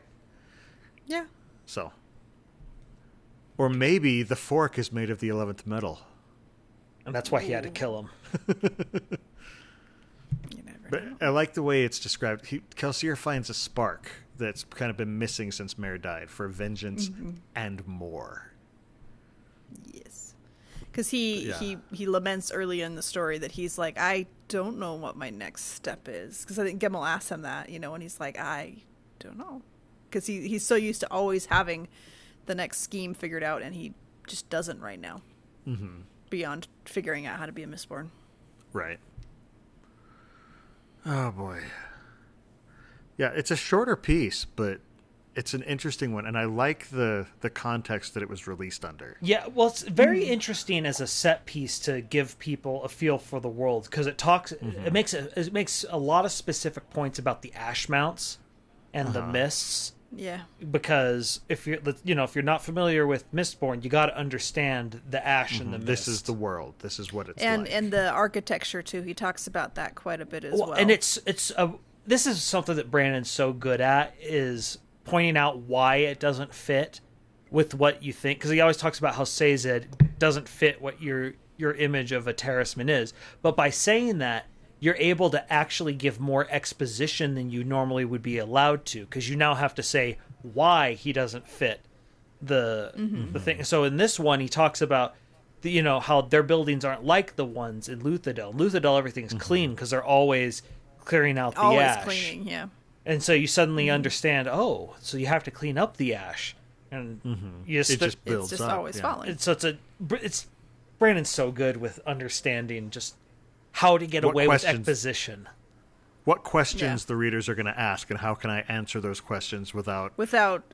Yeah. So. Or maybe the fork is made of the 11th metal. And that's why he had to kill him. You never But know. I like the way it's described. Kelsier finds a spark that's kind of been missing since Mare died for vengeance and more. Yes. Because he laments early in the story that he's like, I don't know what my next step is. Because I think Gemmel asked him that, and he's like, I don't know. Because he's so used to always having the next scheme figured out, and he just doesn't right now. Mm-hmm. Beyond figuring out how to be a Mistborn. Right. Oh, boy. Yeah, it's a shorter piece, but it's an interesting one, and I like the context that it was released under. Yeah, well, it's very interesting as a set piece to give people a feel for the world, because it talks, it makes a lot of specific points about the ash mounts and the mists. Yeah. Because if you're not familiar with Mistborn, you got to understand the ash and the mist. This is the world. This is what it's like. And the architecture too. He talks about that quite a bit as well. And this is something that Brandon's so good at, is pointing out why it doesn't fit with what you think. Because he always talks about how Sazed doesn't fit what your image of a terraceman is. But by saying that, you're able to actually give more exposition than you normally would be allowed to, because you now have to say why he doesn't fit the thing. So in this one, he talks about how their buildings aren't like the ones in Luthadel. In Luthadel, everything's clean because they're always clearing out the ash. Always cleaning, yeah. And so you suddenly understand, so you have to clean up the ash, and it just builds it's just up. always falling. It's Brandon's so good with understanding just how to get away with exposition. What questions the readers are going to ask, and how can I answer those questions without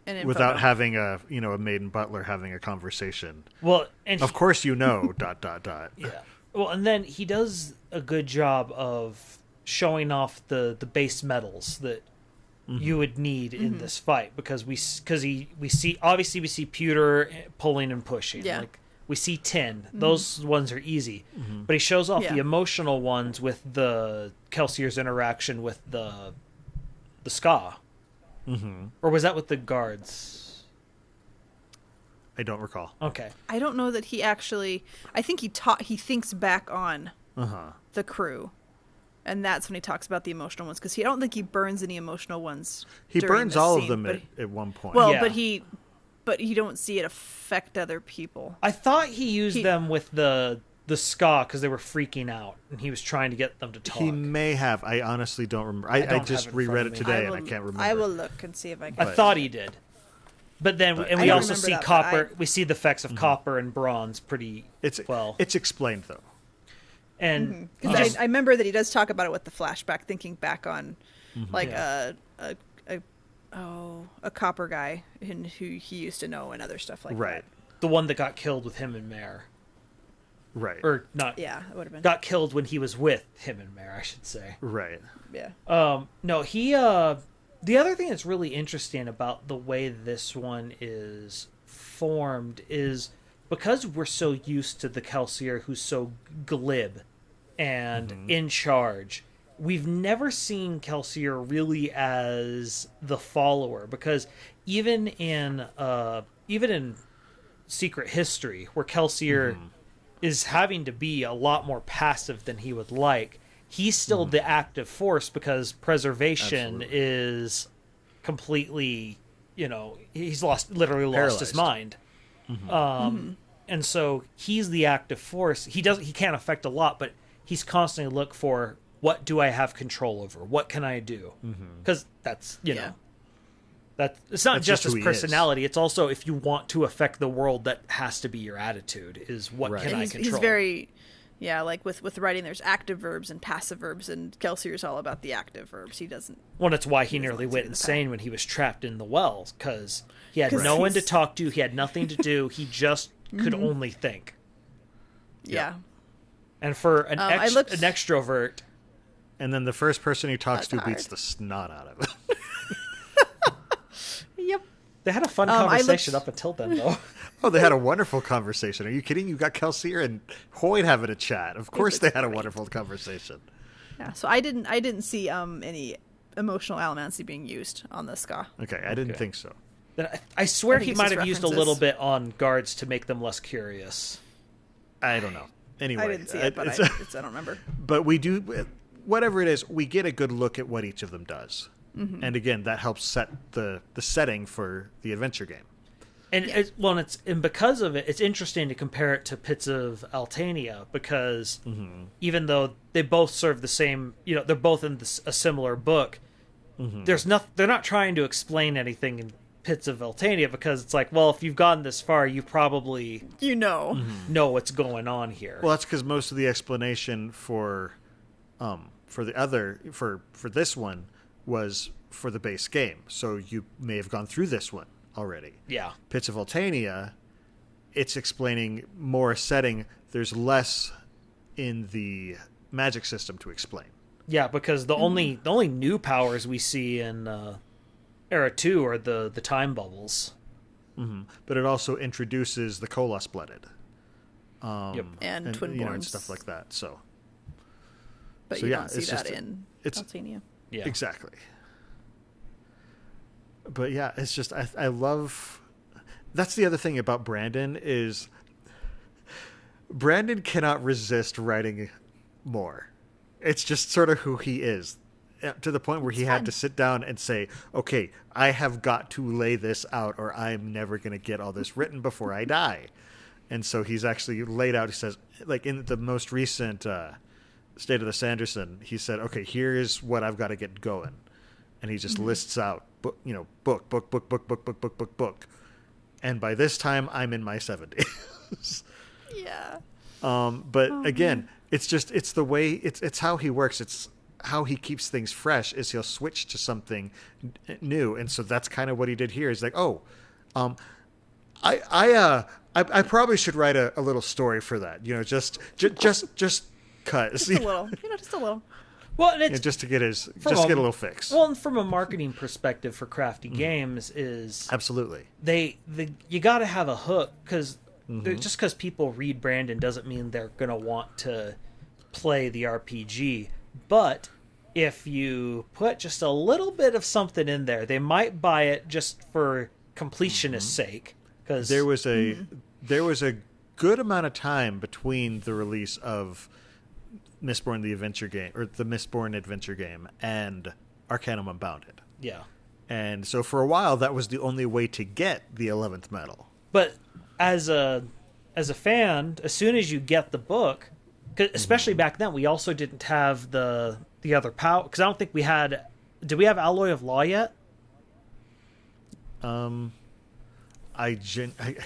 having a maiden butler having a conversation? Well, and of course Yeah. Well, and then he does a good job of showing off the base metals that you would need in this fight, because we see pewter pulling and pushing. Yeah. Like, we see tin. Those ones are easy. But he shows off the emotional ones with the Kelsier's interaction with the Ska. Or was that with the guards? I don't recall. Okay. I don't know that he actually... I think he thinks back on the crew. And that's when he talks about the emotional ones. Because I don't think he burns any emotional ones. He burns all of them at one point. Well, but you don't see it affect other people. I thought he used them with the Ska because they were freaking out, and he was trying to get them to talk. He may have. I honestly don't remember. I just reread it today, and I can't remember. I will look and see if I can. I thought he did. But then, we also see copper. We see the effects of copper and bronze pretty well. It's explained, though. And I remember that he does talk about it with the flashback, thinking back on a copper guy who he used to know and other stuff like that. Right. The one that got killed with him and Mare. Right. Or not. Yeah, it would have been. Got killed when he was with him and Mare, I should say. Right. Yeah. No, he the other thing that's really interesting about the way this one is formed is because we're so used to the Kelsier who's so glib and in charge. We've never seen Kelsier really as the follower, because even in Secret History, where Kelsier is having to be a lot more passive than he would like, he's still the active force, because preservation is completely, he's literally lost his mind. And so he's the active force. He can't affect a lot, but he's constantly look for, what do I have control over? What can I do? Because that's, it's not just his personality. It's also, if you want to affect the world, that has to be your attitude, is what can I control? Yeah, like with writing, there's active verbs and passive verbs, and Kelsier's all about the active verbs. He doesn't. Well, that's why he nearly went insane when he was trapped in the wells, because he had no one to talk to, he had nothing to do, he just could only think. Yeah. And for an extrovert... And then the first person he talks to beats the snot out of it. Yep. They had a fun conversation up until then, though. Oh, they had a wonderful conversation. Are you kidding? You got Kelsier and Hoyt having a chat. Of course they had a wonderful conversation. Yeah, so I didn't see any emotional allomancy being used on the ska. Okay, I didn't think so. I swear he might have used a little bit on guards to make them less curious. I don't know. Anyway. I didn't see it, but I don't remember. But we do, whatever it is, we get a good look at what each of them does. Mm-hmm. And again, that helps set the setting for the adventure game. And and because of it, it's interesting to compare it to Pits of Altania, because even though they both serve the same, they're both in a similar book. They're not trying to explain anything in Pits of Altania, because it's like, well, if you've gotten this far, you probably know what's going on here. Well, that's because most of the explanation for this one was for the base game, so you may have gone through this one already. Yeah. Pits of Altania, it's explaining more setting. There's less in the magic system to explain. Yeah, because the only new powers we see in Era 2 are the time bubbles. Mm-hmm. But it also introduces the Koloss blooded. And Twinborns. And stuff like that. But you don't see that in Altania. Yeah. Exactly. But yeah, it's just, I love... That's the other thing about Brandon is... Brandon cannot resist writing more. It's just sort of who he is. To the point where he had to sit down and say, okay, I have got to lay this out or I'm never going to get all this written before I die. And so he's actually laid out, he says, like in the most recent State of the Sanderson, he said, okay, here's what I've got to get going. And he just lists out, book. And by this time, I'm in my 70s. Yeah. But again, it's the way, it's how he works. It's how he keeps things fresh is he'll switch to something new. And so that's kind of what he did here. He's like, I probably should write a little story for that. Just cause. Just a little. Just a little. Well, and it's just to get a little fix. Well, and from a marketing perspective for Crafty Games is absolutely you got to have a hook, because just because people read Brandon doesn't mean they're going to want to play the RPG. But if you put just a little bit of something in there, they might buy it just for completionist's sake. Because there was a good amount of time between the release of Mistborn the Adventure Game, or the Mistborn Adventure Game, and Arcanum Unbounded. Yeah. And so for a while, that was the only way to get the 11th medal. But as a fan, as soon as you get the book, especially back then, we also didn't have the other power, because I don't think we had... Did we have Alloy of Law yet? I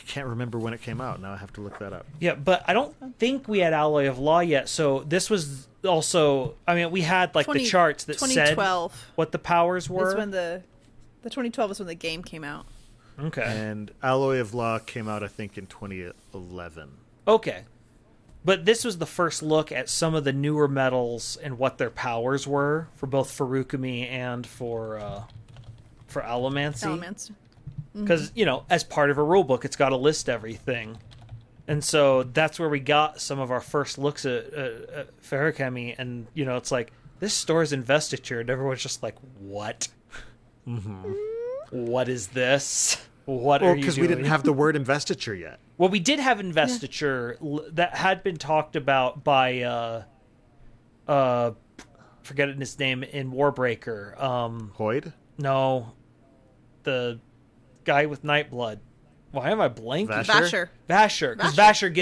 can't remember when it came out. Now I have to look that up. Yeah, but I don't think we had Alloy of Law yet. So this was also... I mean, we had the charts that said what the powers were. It's when the 2012 is when the game came out. Okay. And Alloy of Law came out, I think, in 2011. Okay. But this was the first look at some of the newer metals and what their powers were for both Furukami and for Allomancy. Because, as part of a rulebook, it's got to list everything. And so that's where we got some of our first looks at Furukami. And, it's like, this stores investiture. And everyone's just like, what? Mm-hmm. What is this? What are you doing? Because we didn't have the word investiture yet. Well, we did have investiture that had been talked about by, forgetting his name, in Warbreaker. Hoyd? No. The guy with Nightblood. Why am I blanking? Vasher. Because Vasher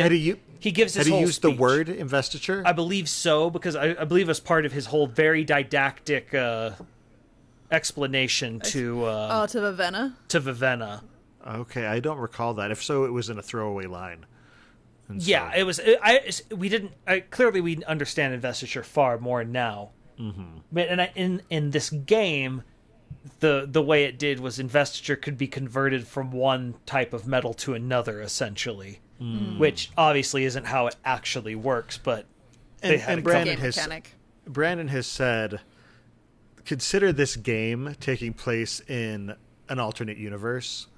gives his whole used speech. The word investiture? I believe so, because I believe as part of his whole very didactic explanation to Vivenna. To Vivenna. Okay, I don't recall that. If so, it was in a throwaway line. And yeah, it was. We didn't clearly we understand investiture far more now. Mm-hmm. But in this game, the way it did was investiture could be converted from one type of metal to another, essentially, which obviously isn't how it actually works. But they had a Brandon has said, consider this game taking place in an alternate universe.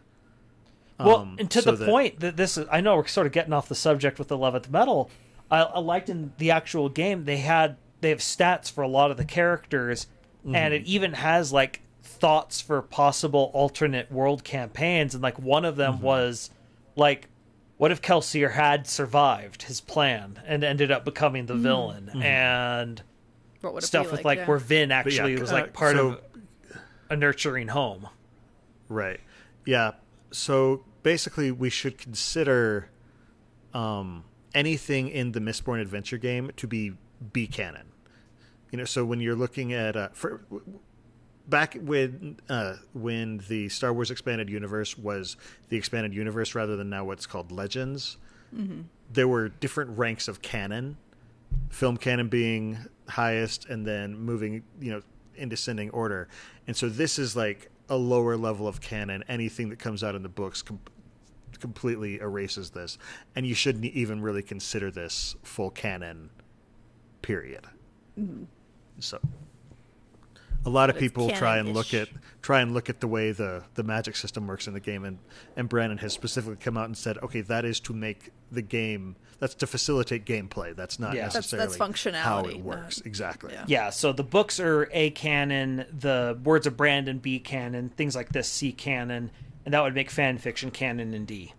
Well, and to the point that this is, I know we're sort of getting off the subject with 11th Metal. I liked in the actual game they have stats for a lot of the characters, and it even has like thoughts for possible alternate world campaigns, and like one of them was like, what if Kelsier had survived his plan and ended up becoming the villain, and stuff with like where Vin actually was like part of a nurturing home. Right. Yeah. So basically we should consider anything in the Mistborn adventure game to be B-canon. You know, so when you're looking at back when the Star Wars Expanded Universe was the Expanded Universe rather than now what's called Legends, there were different ranks of canon, film canon being highest, and then moving, in descending order. And so this is like a lower level of canon. Anything that comes out in the books completely erases this, and you shouldn't even really consider this full canon, period. So a lot of people try and look at the way the magic system works in the game, and Brandon has specifically come out and said, okay, that is to make the game, that's to facilitate gameplay. That's not necessarily that's functionality, how it works. Exactly. Yeah, so the books are A canon, the Words of Brandon B canon, things like this C canon, and that would make fan fiction canon in D.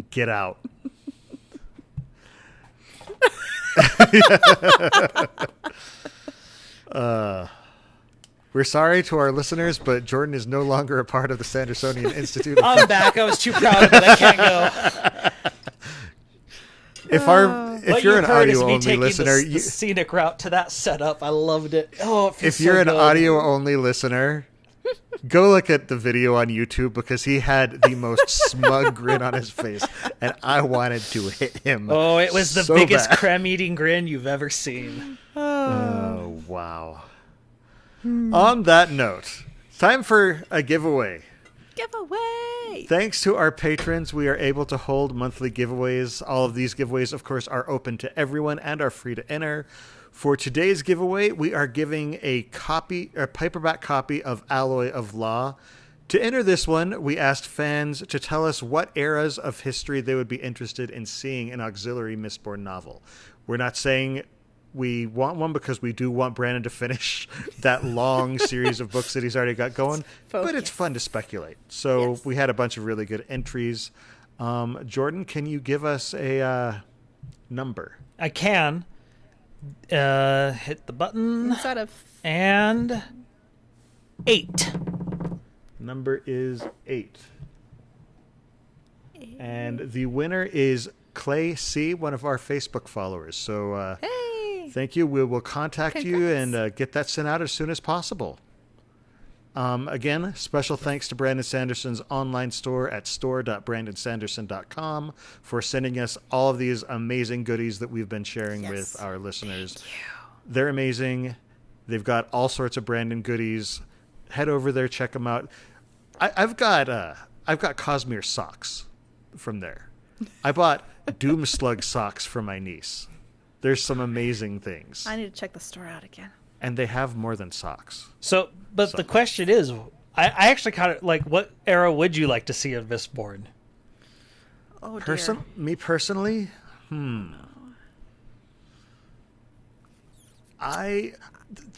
Get out. We're sorry to our listeners, but Jordan is no longer a part of the Sandersonian Institute. I'm back. I was too proud of it. I can't go. If you're an audio only listener, the scenic route to that setup, I loved it. Oh, it feels if you're so an good. audio only listener, go look at the video on YouTube, because he had the most smug grin on his face, and I wanted to hit him. Oh, it was the so biggest bad. creme-eating grin you've ever seen. Oh, wow. On that note, time for a giveaway. Giveaway! Thanks to our patrons, we are able to hold monthly giveaways. All of these giveaways, of course, are open to everyone and are free to enter. For today's giveaway, we are giving a paperback copy of Alloy of Law. To enter this one, we asked fans to tell us what eras of history they would be interested in seeing an auxiliary Mistborn novel. We're not saying we want one, because we do want Brandon to finish that long series of books that he's already got going, but it's fun to speculate. So we had a bunch of really good entries. Jordan, can you give us a number? I can. Hit the button. Inside of and 8. Number is 8. And the winner is Clay C., one of our Facebook followers. So thank you. We will contact you and get that sent out as soon as possible. Again, special thanks to Brandon Sanderson's online store at store.brandonsanderson.com for sending us all of these amazing goodies that we've been sharing with our listeners. Thank you. They're amazing. They've got all sorts of Brandon goodies. Head over there, check them out. I've got Cosmere socks from there. I bought Doomslug socks for my niece. There's some amazing things. I need to check the store out again. And they have more than socks. But the question is, I actually kind of like, what era would you like to see in Mistborn? Oh, dear. Me personally?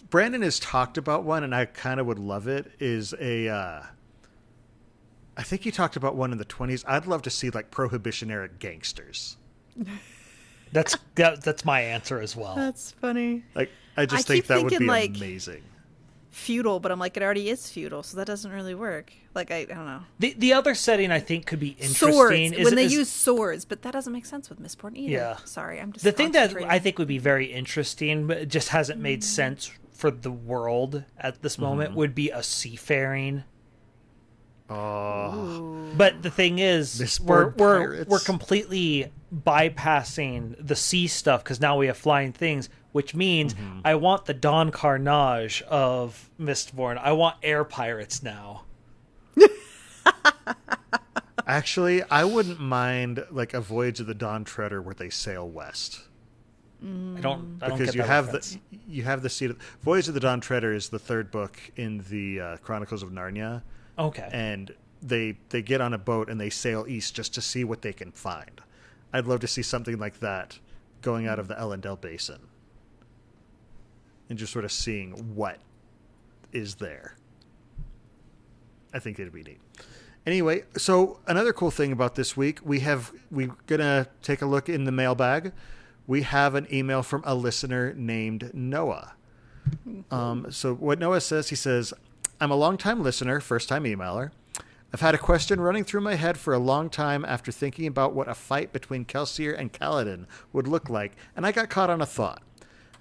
Brandon has talked about one, and I kind of would love it, I think he talked about one in the 20s. I'd love to see, like, Prohibition-era gangsters. That's my answer as well. That's funny. Like, I just think that would be like, amazing. Feudal, but I'm like, it already is feudal, so that doesn't really work. Like, I don't know. The other setting I think could be interesting swords, is when they use swords, but that doesn't make sense with Mistborn either. Yeah. Sorry, I'm just the thing that I think would be very interesting, but it just hasn't made sense for the world at this moment, would be a seafaring Oh. But the thing is, Mistborn we're pirates. completely bypassing the sea stuff because now we have flying things, which means I want the Dawn Carnage of Mistborn. I want air pirates now. Actually, I wouldn't mind like a Voyage of the Dawn Treader where they sail west. I don't Because get you that have reference. you have the seat of Voyage of the Dawn Treader is the third book in the Chronicles of Narnia. Okay. And they get on a boat and they sail east just to see what they can find. I'd love to see something like that going out of the Ellendale Basin and just sort of seeing what is there. I think it'd be neat. Anyway, so another cool thing about this week, we're gonna take a look in the mailbag. We have an email from a listener named Noah. So what Noah says, he says, I'm a long-time listener, first-time emailer. I've had a question running through my head for a long time after thinking about what a fight between Kelsier and Kaladin would look like, and I got caught on a thought.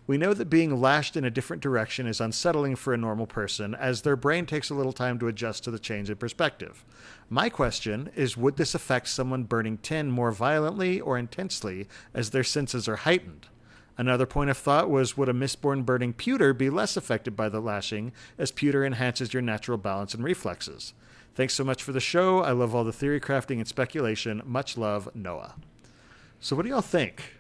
We know that being lashed in a different direction is unsettling for a normal person, as their brain takes a little time to adjust to the change in perspective. My question is, would this affect someone burning tin more violently or intensely as their senses are heightened? Another point of thought was, would a Mistborn burning pewter be less affected by the lashing, as pewter enhances your natural balance and reflexes? Thanks so much for the show. I love all the theory crafting and speculation. Much love, Noah. So what do y'all think?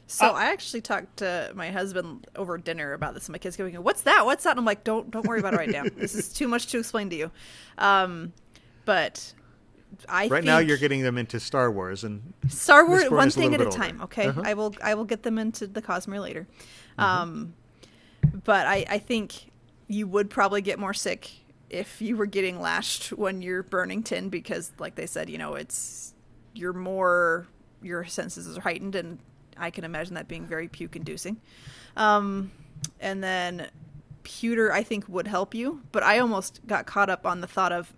So I actually talked to my husband over dinner about this, and my kids going, "What's that? What's that?" And I'm like, "Don't worry about it right now. This is too much to explain to you." But I Right now you're getting them into Star Wars and Star Wars Mistborn one is a thing at little a bit time. older. Okay, Uh-huh. I will get them into the Cosmere later. But I think you would probably get more sick if you were getting lashed when you're burning tin, because like they said, it's your senses are heightened, and I can imagine that being very puke inducing. And then pewter I think would help you, but I almost got caught up on the thought of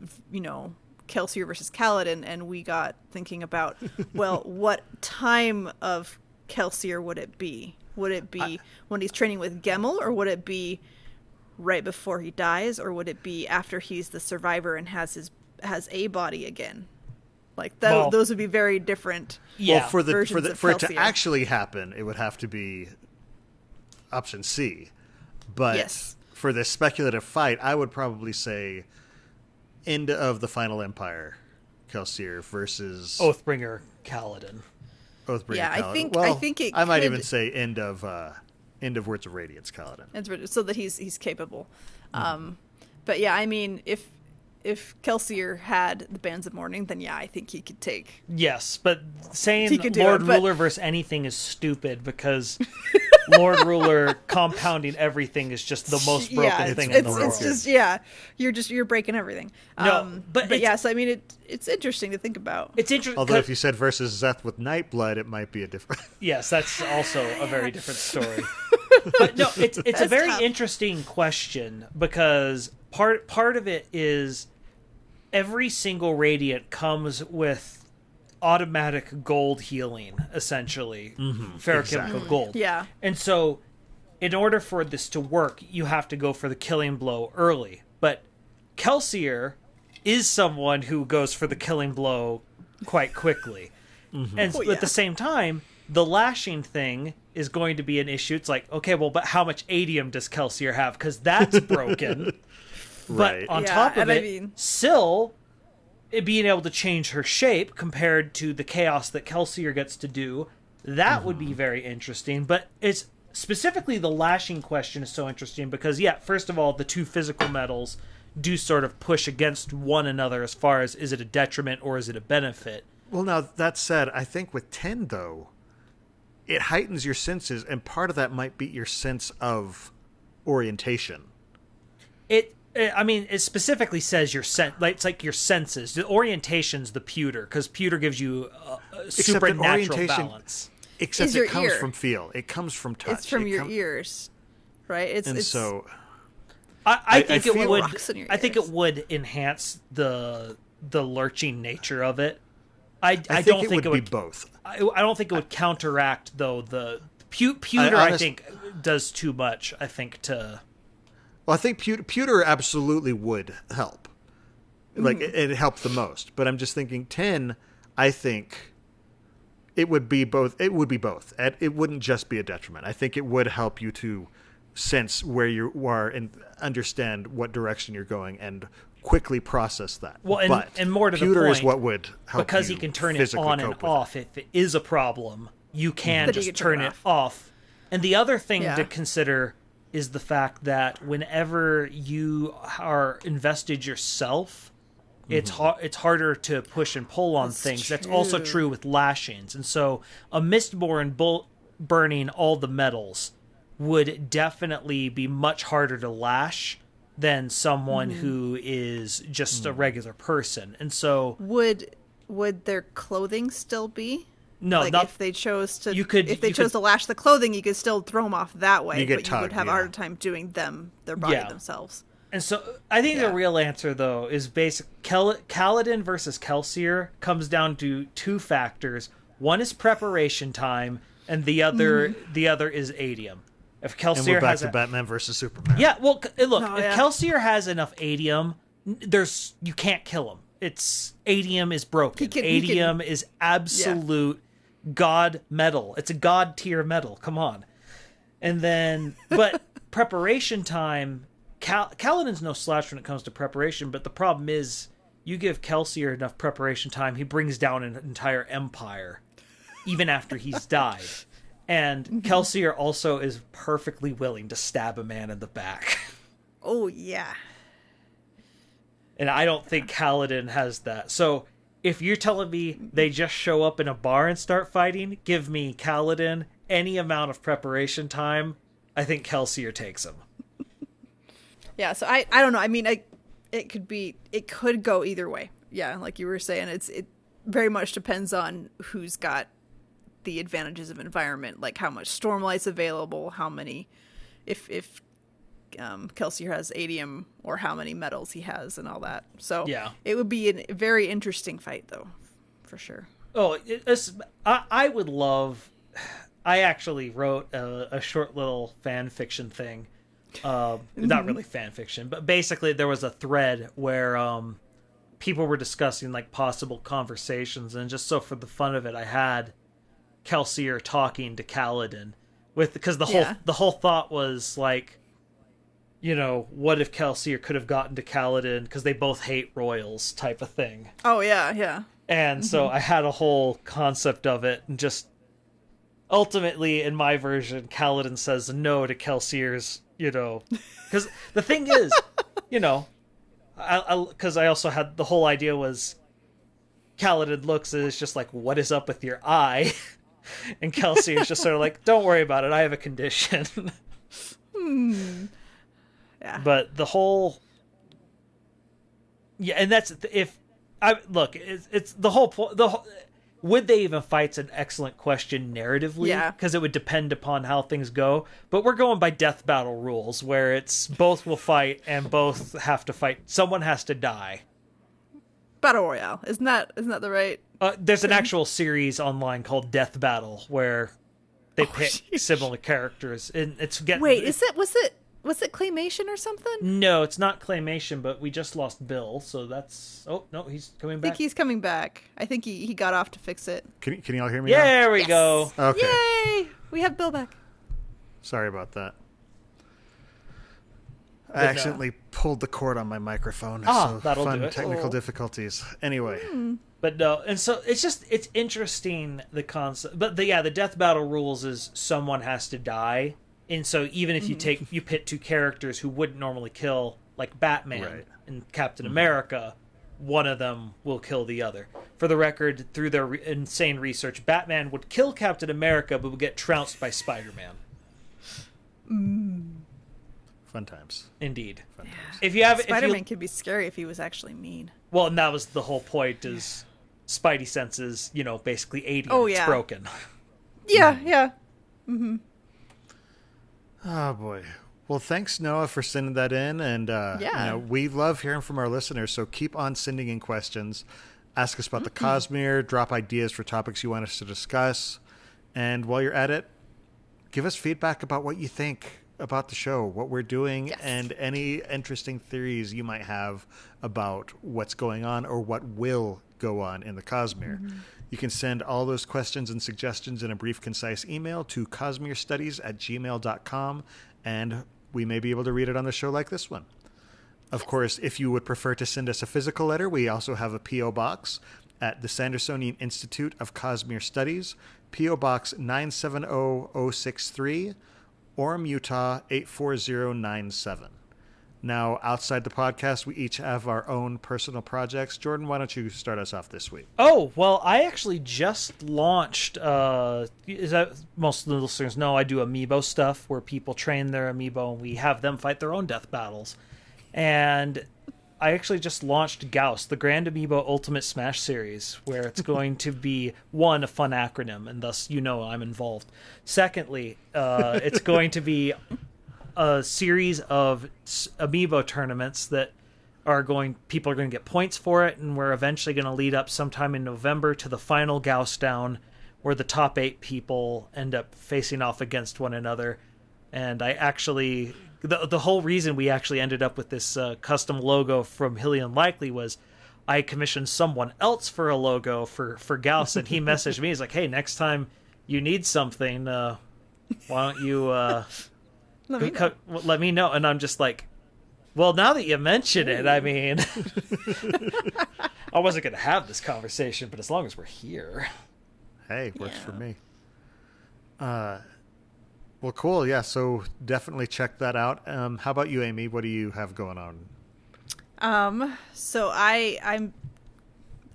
Kelsier versus Kaladin, and we got thinking about, well, what time of Kelsier would it be? Would it be when he's training with Gemmel, or would it be right before he dies, or would it be after he's the survivor and has a body again? Like those would be very different. Yeah. Well, for it to Kelsier. actually happen, it would have to be option C. But Yes. for this speculative fight, I would probably say end of the Final Empire, Kelsier versus Oathbringer Kaladin. Oathbringer. Yeah, Kaladin. I think it I might could- even say end of Words of Radiance, Kaladin. so that he's capable. But yeah, I mean, if Kelsier had the Bands of Mourning, then yeah, I think he could take. Yes, but saying He could do Lord it, but- Ruler versus anything is stupid, because Lord Ruler compounding everything is just the most broken thing in the world. It's just you're breaking everything. No, but yes, I mean it's interesting to think about. It's interesting. Although if you said versus Zeth with Nightblood, it might be a different. Yes, that's also a very different story. But no, it's a very tough. interesting question, because part of it is every single Radiant comes with automatic gold healing, essentially. Ferrochemical gold. Yeah. And so in order for this to work, you have to go for the killing blow early. But Kelsier is someone who goes for the killing blow quite quickly. And at the same time, the lashing thing is going to be an issue. It's like, okay, well, but how much adium does Kelsier have? Because that's broken. Right. But on Yeah, top of and I it, mean- Syl being able to change her shape compared to the chaos that Kelsier gets to do, that would be very interesting. But it's specifically the lashing question is so interesting because, yeah, first of all, the two physical metals do sort of push against one another as far as, is it a detriment or is it a benefit? Well, now, that said, I think with 10, though, it heightens your senses, and part of that might be your sense of orientation. It specifically says it's like your senses. The orientation's the pewter, because pewter gives you a supernatural balance. Except Is your it comes ear. from feel. It comes from touch. It's from your ears, right? So I think it feel- would. Rocks in your I think ears. it would enhance the lurching nature of it. I think don't it think would be both. I don't think it would counteract though the pewter. I think does too much. I think to. Well, I think pewter absolutely would help. Like, it helped the most. But I'm just thinking 10, I think it would be both. It would be both. It wouldn't just be a detriment. I think it would help you to sense where you are and understand what direction you're going and quickly process that. Well, and more to the computer point, is what would help because you he can turn it on and off. If it is a problem, you can just turn it off. And the other thing to consider is the fact that whenever you are invested yourself, it's harder to push and pull on things. True. That's also true with lashings. And so a Mistborn burning all the metals would definitely be much harder to lash than someone who is just a regular person. And so would their clothing still be? No, like not if they chose to. If they chose to lash the clothing, you could still throw them off that way, but you would have a harder time doing their body themselves. And so I think the real answer, though, is basic. Kaladin versus Kelsier comes down to two factors. One is preparation time, and the other is adium. If Kelsier and we're back to Batman versus Superman. Yeah, well, look, if Kelsier has enough adium, you can't kill him. Adium is broken. Adium is absolute god metal. It's a god tier metal. Come on. And then, but preparation time, Kaladin's no slouch when it comes to preparation, but the problem is you give Kelsier enough preparation time, he brings down an entire empire, even after he's died. And Kelsier also is perfectly willing to stab a man in the back. Oh, yeah. And I don't think Kaladin has that. So if you're telling me they just show up in a bar and start fighting, give me Kaladin any amount of preparation time, I think Kelsier takes him. Yeah, so I don't know. I mean, it could go either way. Yeah, like you were saying, it very much depends on who's got the advantages of environment, like how much stormlight's available, how many, if Kelsier has adium, or how many metals he has, and all that. So it would be a very interesting fight, though, for sure. Oh, I would love. I actually wrote a short little fan fiction thing. Not really fan fiction, but basically there was a thread where people were discussing like possible conversations, and just so for the fun of it, I had Kelsier talking to Kaladin because the whole thought was like, you know, what if Kelsier could have gotten to Kaladin because they both hate royals type of thing. Oh yeah. And so I had a whole concept of it, and just ultimately in my version, Kaladin says no to Kelsier's, you know, because the thing is, you know, because I also had the whole idea was Kaladin looks and it's just like, what is up with your eye? And Kelsier is just sort of like, don't worry about it, I have a condition. Yeah. But the whole, and that's if I look, it's the whole point. Would they even fight's an excellent question narratively, because it would depend upon how things go. But we're going by death battle rules, where it's both will fight and both have to fight. Someone has to die. Battle Royale, isn't that the right? There's an actual series online called Death Battle where they pick similar characters, and it's getting. Wait, was it claymation or something? No, it's not claymation, but we just lost Bill, so that's... Oh, no, he's coming back. I think he's coming back. I think he got off to fix it. Can you all hear me now? There we go. Okay. Yay! We have Bill back. Sorry about that. I accidentally pulled the cord on my microphone. Oh, that'll do it. Technical difficulties. Anyway. But no, and so it's interesting, the concept. But the death battle rules is someone has to die. And so even if you pit two characters who wouldn't normally kill, like Batman and Captain America, one of them will kill the other. For the record, through their insane research, Batman would kill Captain America, but would get trounced by Spider-Man. Fun times. Indeed. Fun times. If you have Spider-Man could be scary if he was actually mean. Well, and that was the whole point, is Spidey senses, you know, basically adium. It's broken. Yeah. Oh boy. Well, thanks, Noah, for sending that in, and you know, we love hearing from our listeners. So keep on sending in questions. Ask us about the Cosmere. Drop ideas for topics you want us to discuss. And while you're at it, give us feedback about what you think. about the show, what we're doing, Yes. and any interesting theories you might have about what's going on or what will go on in the Cosmere. You can send all those questions and suggestions in a brief, concise email to cosmerestudies@gmail.com, and we may be able to read it on the show like this one. Of course, if you would prefer to send us a physical letter, we also have a P.O. Box at the Sandersonian Institute of Cosmere Studies, P.O. Box 970063, Orem, Utah 84097. Now, outside the podcast, we each have our own personal projects. Jordan, why don't you start us off this week? Oh, well, I actually just launched, is that most of the listeners know, I do amiibo stuff where people train their amiibo and we have them fight their own death battles. And I actually just launched Gauss, the Grand Amiibo Ultimate Smash Series, where it's going to be, one, a fun acronym, and thus I'm involved. Secondly, it's going to be a series of amiibo tournaments that people are going to get points for it, and we're eventually going to lead up sometime in November to the final Gauss down, where the top 8 people end up facing off against one another. And I actually, the whole reason we actually ended up with this custom logo from Hilly and Likely was I commissioned someone else for a logo for Gauss, and he messaged me. He's like, hey, next time you need something, why don't you let me know. And I'm just like, well, now that you mention it, I mean, I wasn't going to have this conversation, but as long as we're here. Hey, works for me. Well, cool. Yeah, so definitely check that out. How about you, Amy? What do you have going on? So I'm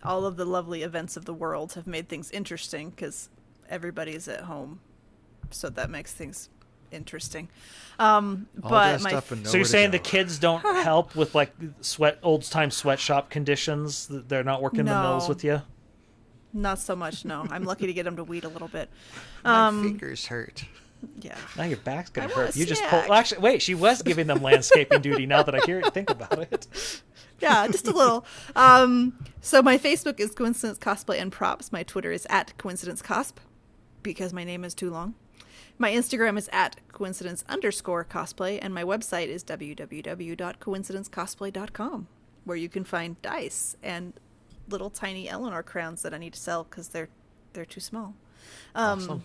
all of the lovely events of the world have made things interesting because everybody's at home, so that makes things interesting. But so you're saying the kids don't help with like old time sweatshop conditions? They're not working the mills with you? Not so much. No, I'm lucky to get them to weed a little bit. My fingers hurt. Yeah. Now your back's gonna hurt. You just pulled. Well, actually, wait. She was giving them landscaping duty. Now that I think about it. Yeah, just a little. So my Facebook is Coincidence Cosplay and Props. My Twitter is @CoincidenceCosp because my name is too long. My Instagram is @coincidence_cosplay, and my website is www.coincidencecosplay.com, where you can find dice and little tiny Eleanor crowns that I need to sell because they're too small. Awesome.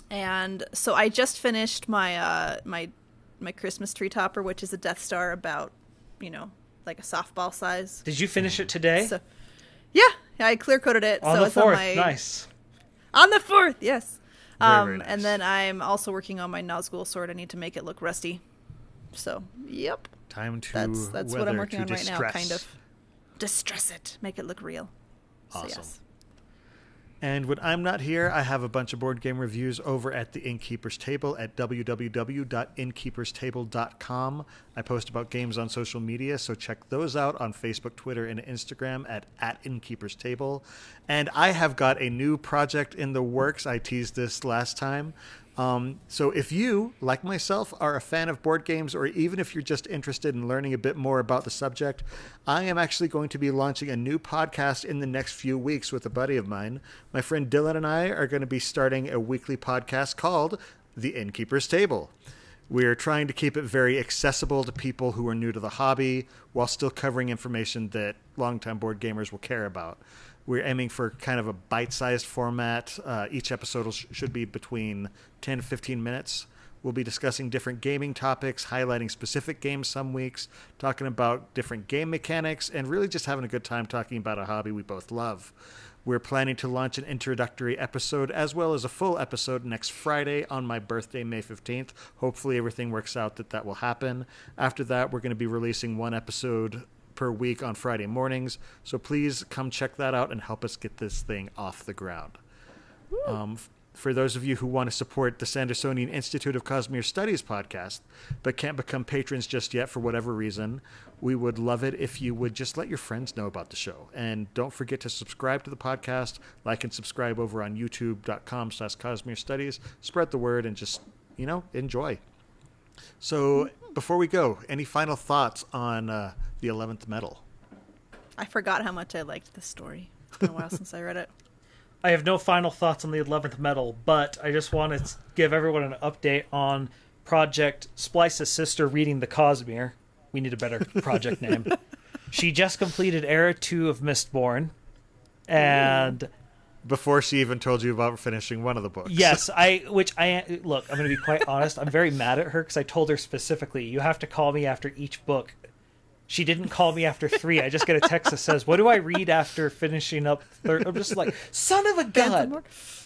And so I just finished my my Christmas tree topper, which is a Death Star about, like a softball size. Did you finish it today? So, yeah, I clear coated it. On so the it's 4th, nice. On the 4th, yes. Very nice. And then I'm also working on my Nazgul sword. I need to make it look rusty. So, yep. Time to that's what I'm working on right now, distress. kind of. Distress it. Make it look real. Awesome. So, yes. And when I'm not here, I have a bunch of board game reviews over at the Innkeeper's Table at www.innkeeperstable.com. I post about games on social media, so check those out on Facebook, Twitter, and Instagram at Innkeeper's Table. And I have got a new project in the works. I teased this last time. So if you, like myself, are a fan of board games, or even if you're just interested in learning a bit more about the subject, I am actually going to be launching a new podcast in the next few weeks with a buddy of mine. My friend Dylan and I are going to be starting a weekly podcast called The Innkeeper's Table. We're trying to keep it very accessible to people who are new to the hobby while still covering information that longtime board gamers will care about. We're aiming for kind of a bite-sized format. Each episode should be between 10 to 15 minutes. We'll be discussing different gaming topics, highlighting specific games some weeks, talking about different game mechanics, and really just having a good time talking about a hobby we both love. We're planning to launch an introductory episode as well as a full episode next Friday on my birthday, May 15th. Hopefully everything works out that will happen. After that, we're going to be releasing one episode per week on Friday mornings. So please come check that out and help us get this thing off the ground. For those of you who want to support the Sandersonian Institute of Cosmere Studies podcast, but can't become patrons just yet for whatever reason, we would love it if you would just let your friends know about the show. And don't forget to subscribe to the podcast, like and subscribe over on youtube.com/Cosmere Studies. Spread the word and just, enjoy. So before we go, any final thoughts on the 11th Metal? I forgot how much I liked this story. It's been a while since I read it. I have no final thoughts on the 11th Metal, but I just want to give everyone an update on Project Splice's sister reading the Cosmere. We need a better project name. She just completed Era 2 of Mistborn. And... Before she even told you about finishing one of the books. Yes, look, I'm going to be quite honest. I'm very mad at her because I told her specifically, you have to call me after each book. She didn't call me after 3. I just get a text that says, what do I read after finishing up 3rd? I'm just like, son of a gun.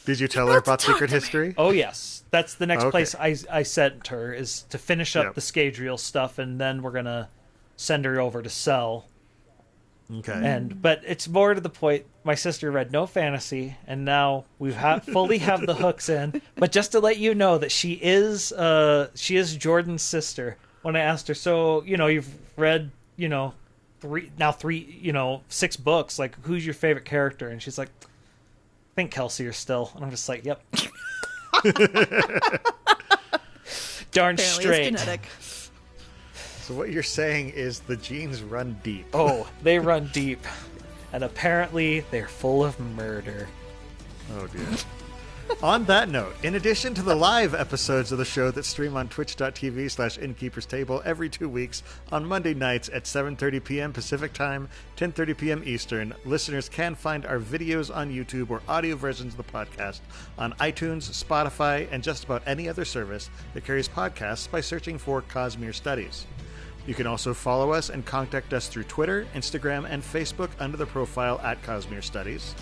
Did you tell her about Secret History? Oh, yes. That's the next place I sent her, is to finish up the Scadrial stuff, and then we're going to send her over to Cell. Okay. But it's more to the point, my sister read no fantasy, and now we fully have the hooks in. But just to let you know that she is Jordan's sister. When I asked her, so, you've read, 6 books, like, who's your favorite character? And she's like, I think Kelsier still. And I'm just like, yep. Darn Apparently straight. It's genetic. So what you're saying is the genes run deep. Oh, they run deep. And apparently they're full of murder. Oh, dear. On that note, in addition to the live episodes of the show that stream on twitch.tv/Innkeeper's Table every 2 weeks on Monday nights at 7:30 p.m. Pacific Time, 10:30 p.m. Eastern, listeners can find our videos on YouTube or audio versions of the podcast on iTunes, Spotify, and just about any other service that carries podcasts by searching for Cosmere Studies. You can also follow us and contact us through Twitter, Instagram, and Facebook under the profile at Cosmere Studies.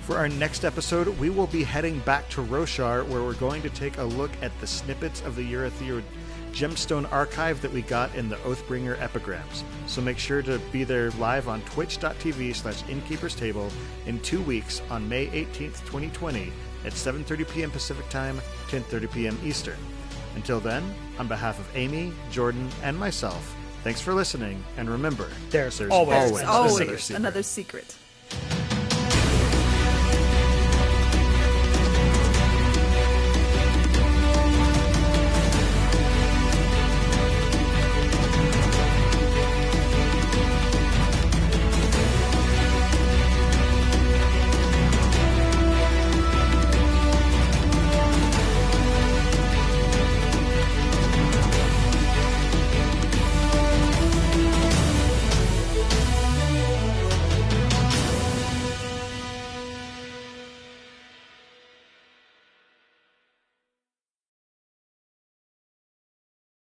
For our next episode, we will be heading back to Roshar, where we're going to take a look at the snippets of the Urithiru gemstone archive that we got in the Oathbringer epigrams. So make sure to be there live on twitch.tv/Innkeeper's Table in 2 weeks on May 18th, 2020 at 7:30 p.m. Pacific Time, 10:30 p.m. Eastern. Until then, on behalf of Amy, Jordan, and myself, thanks for listening, and remember, there's always Another secret.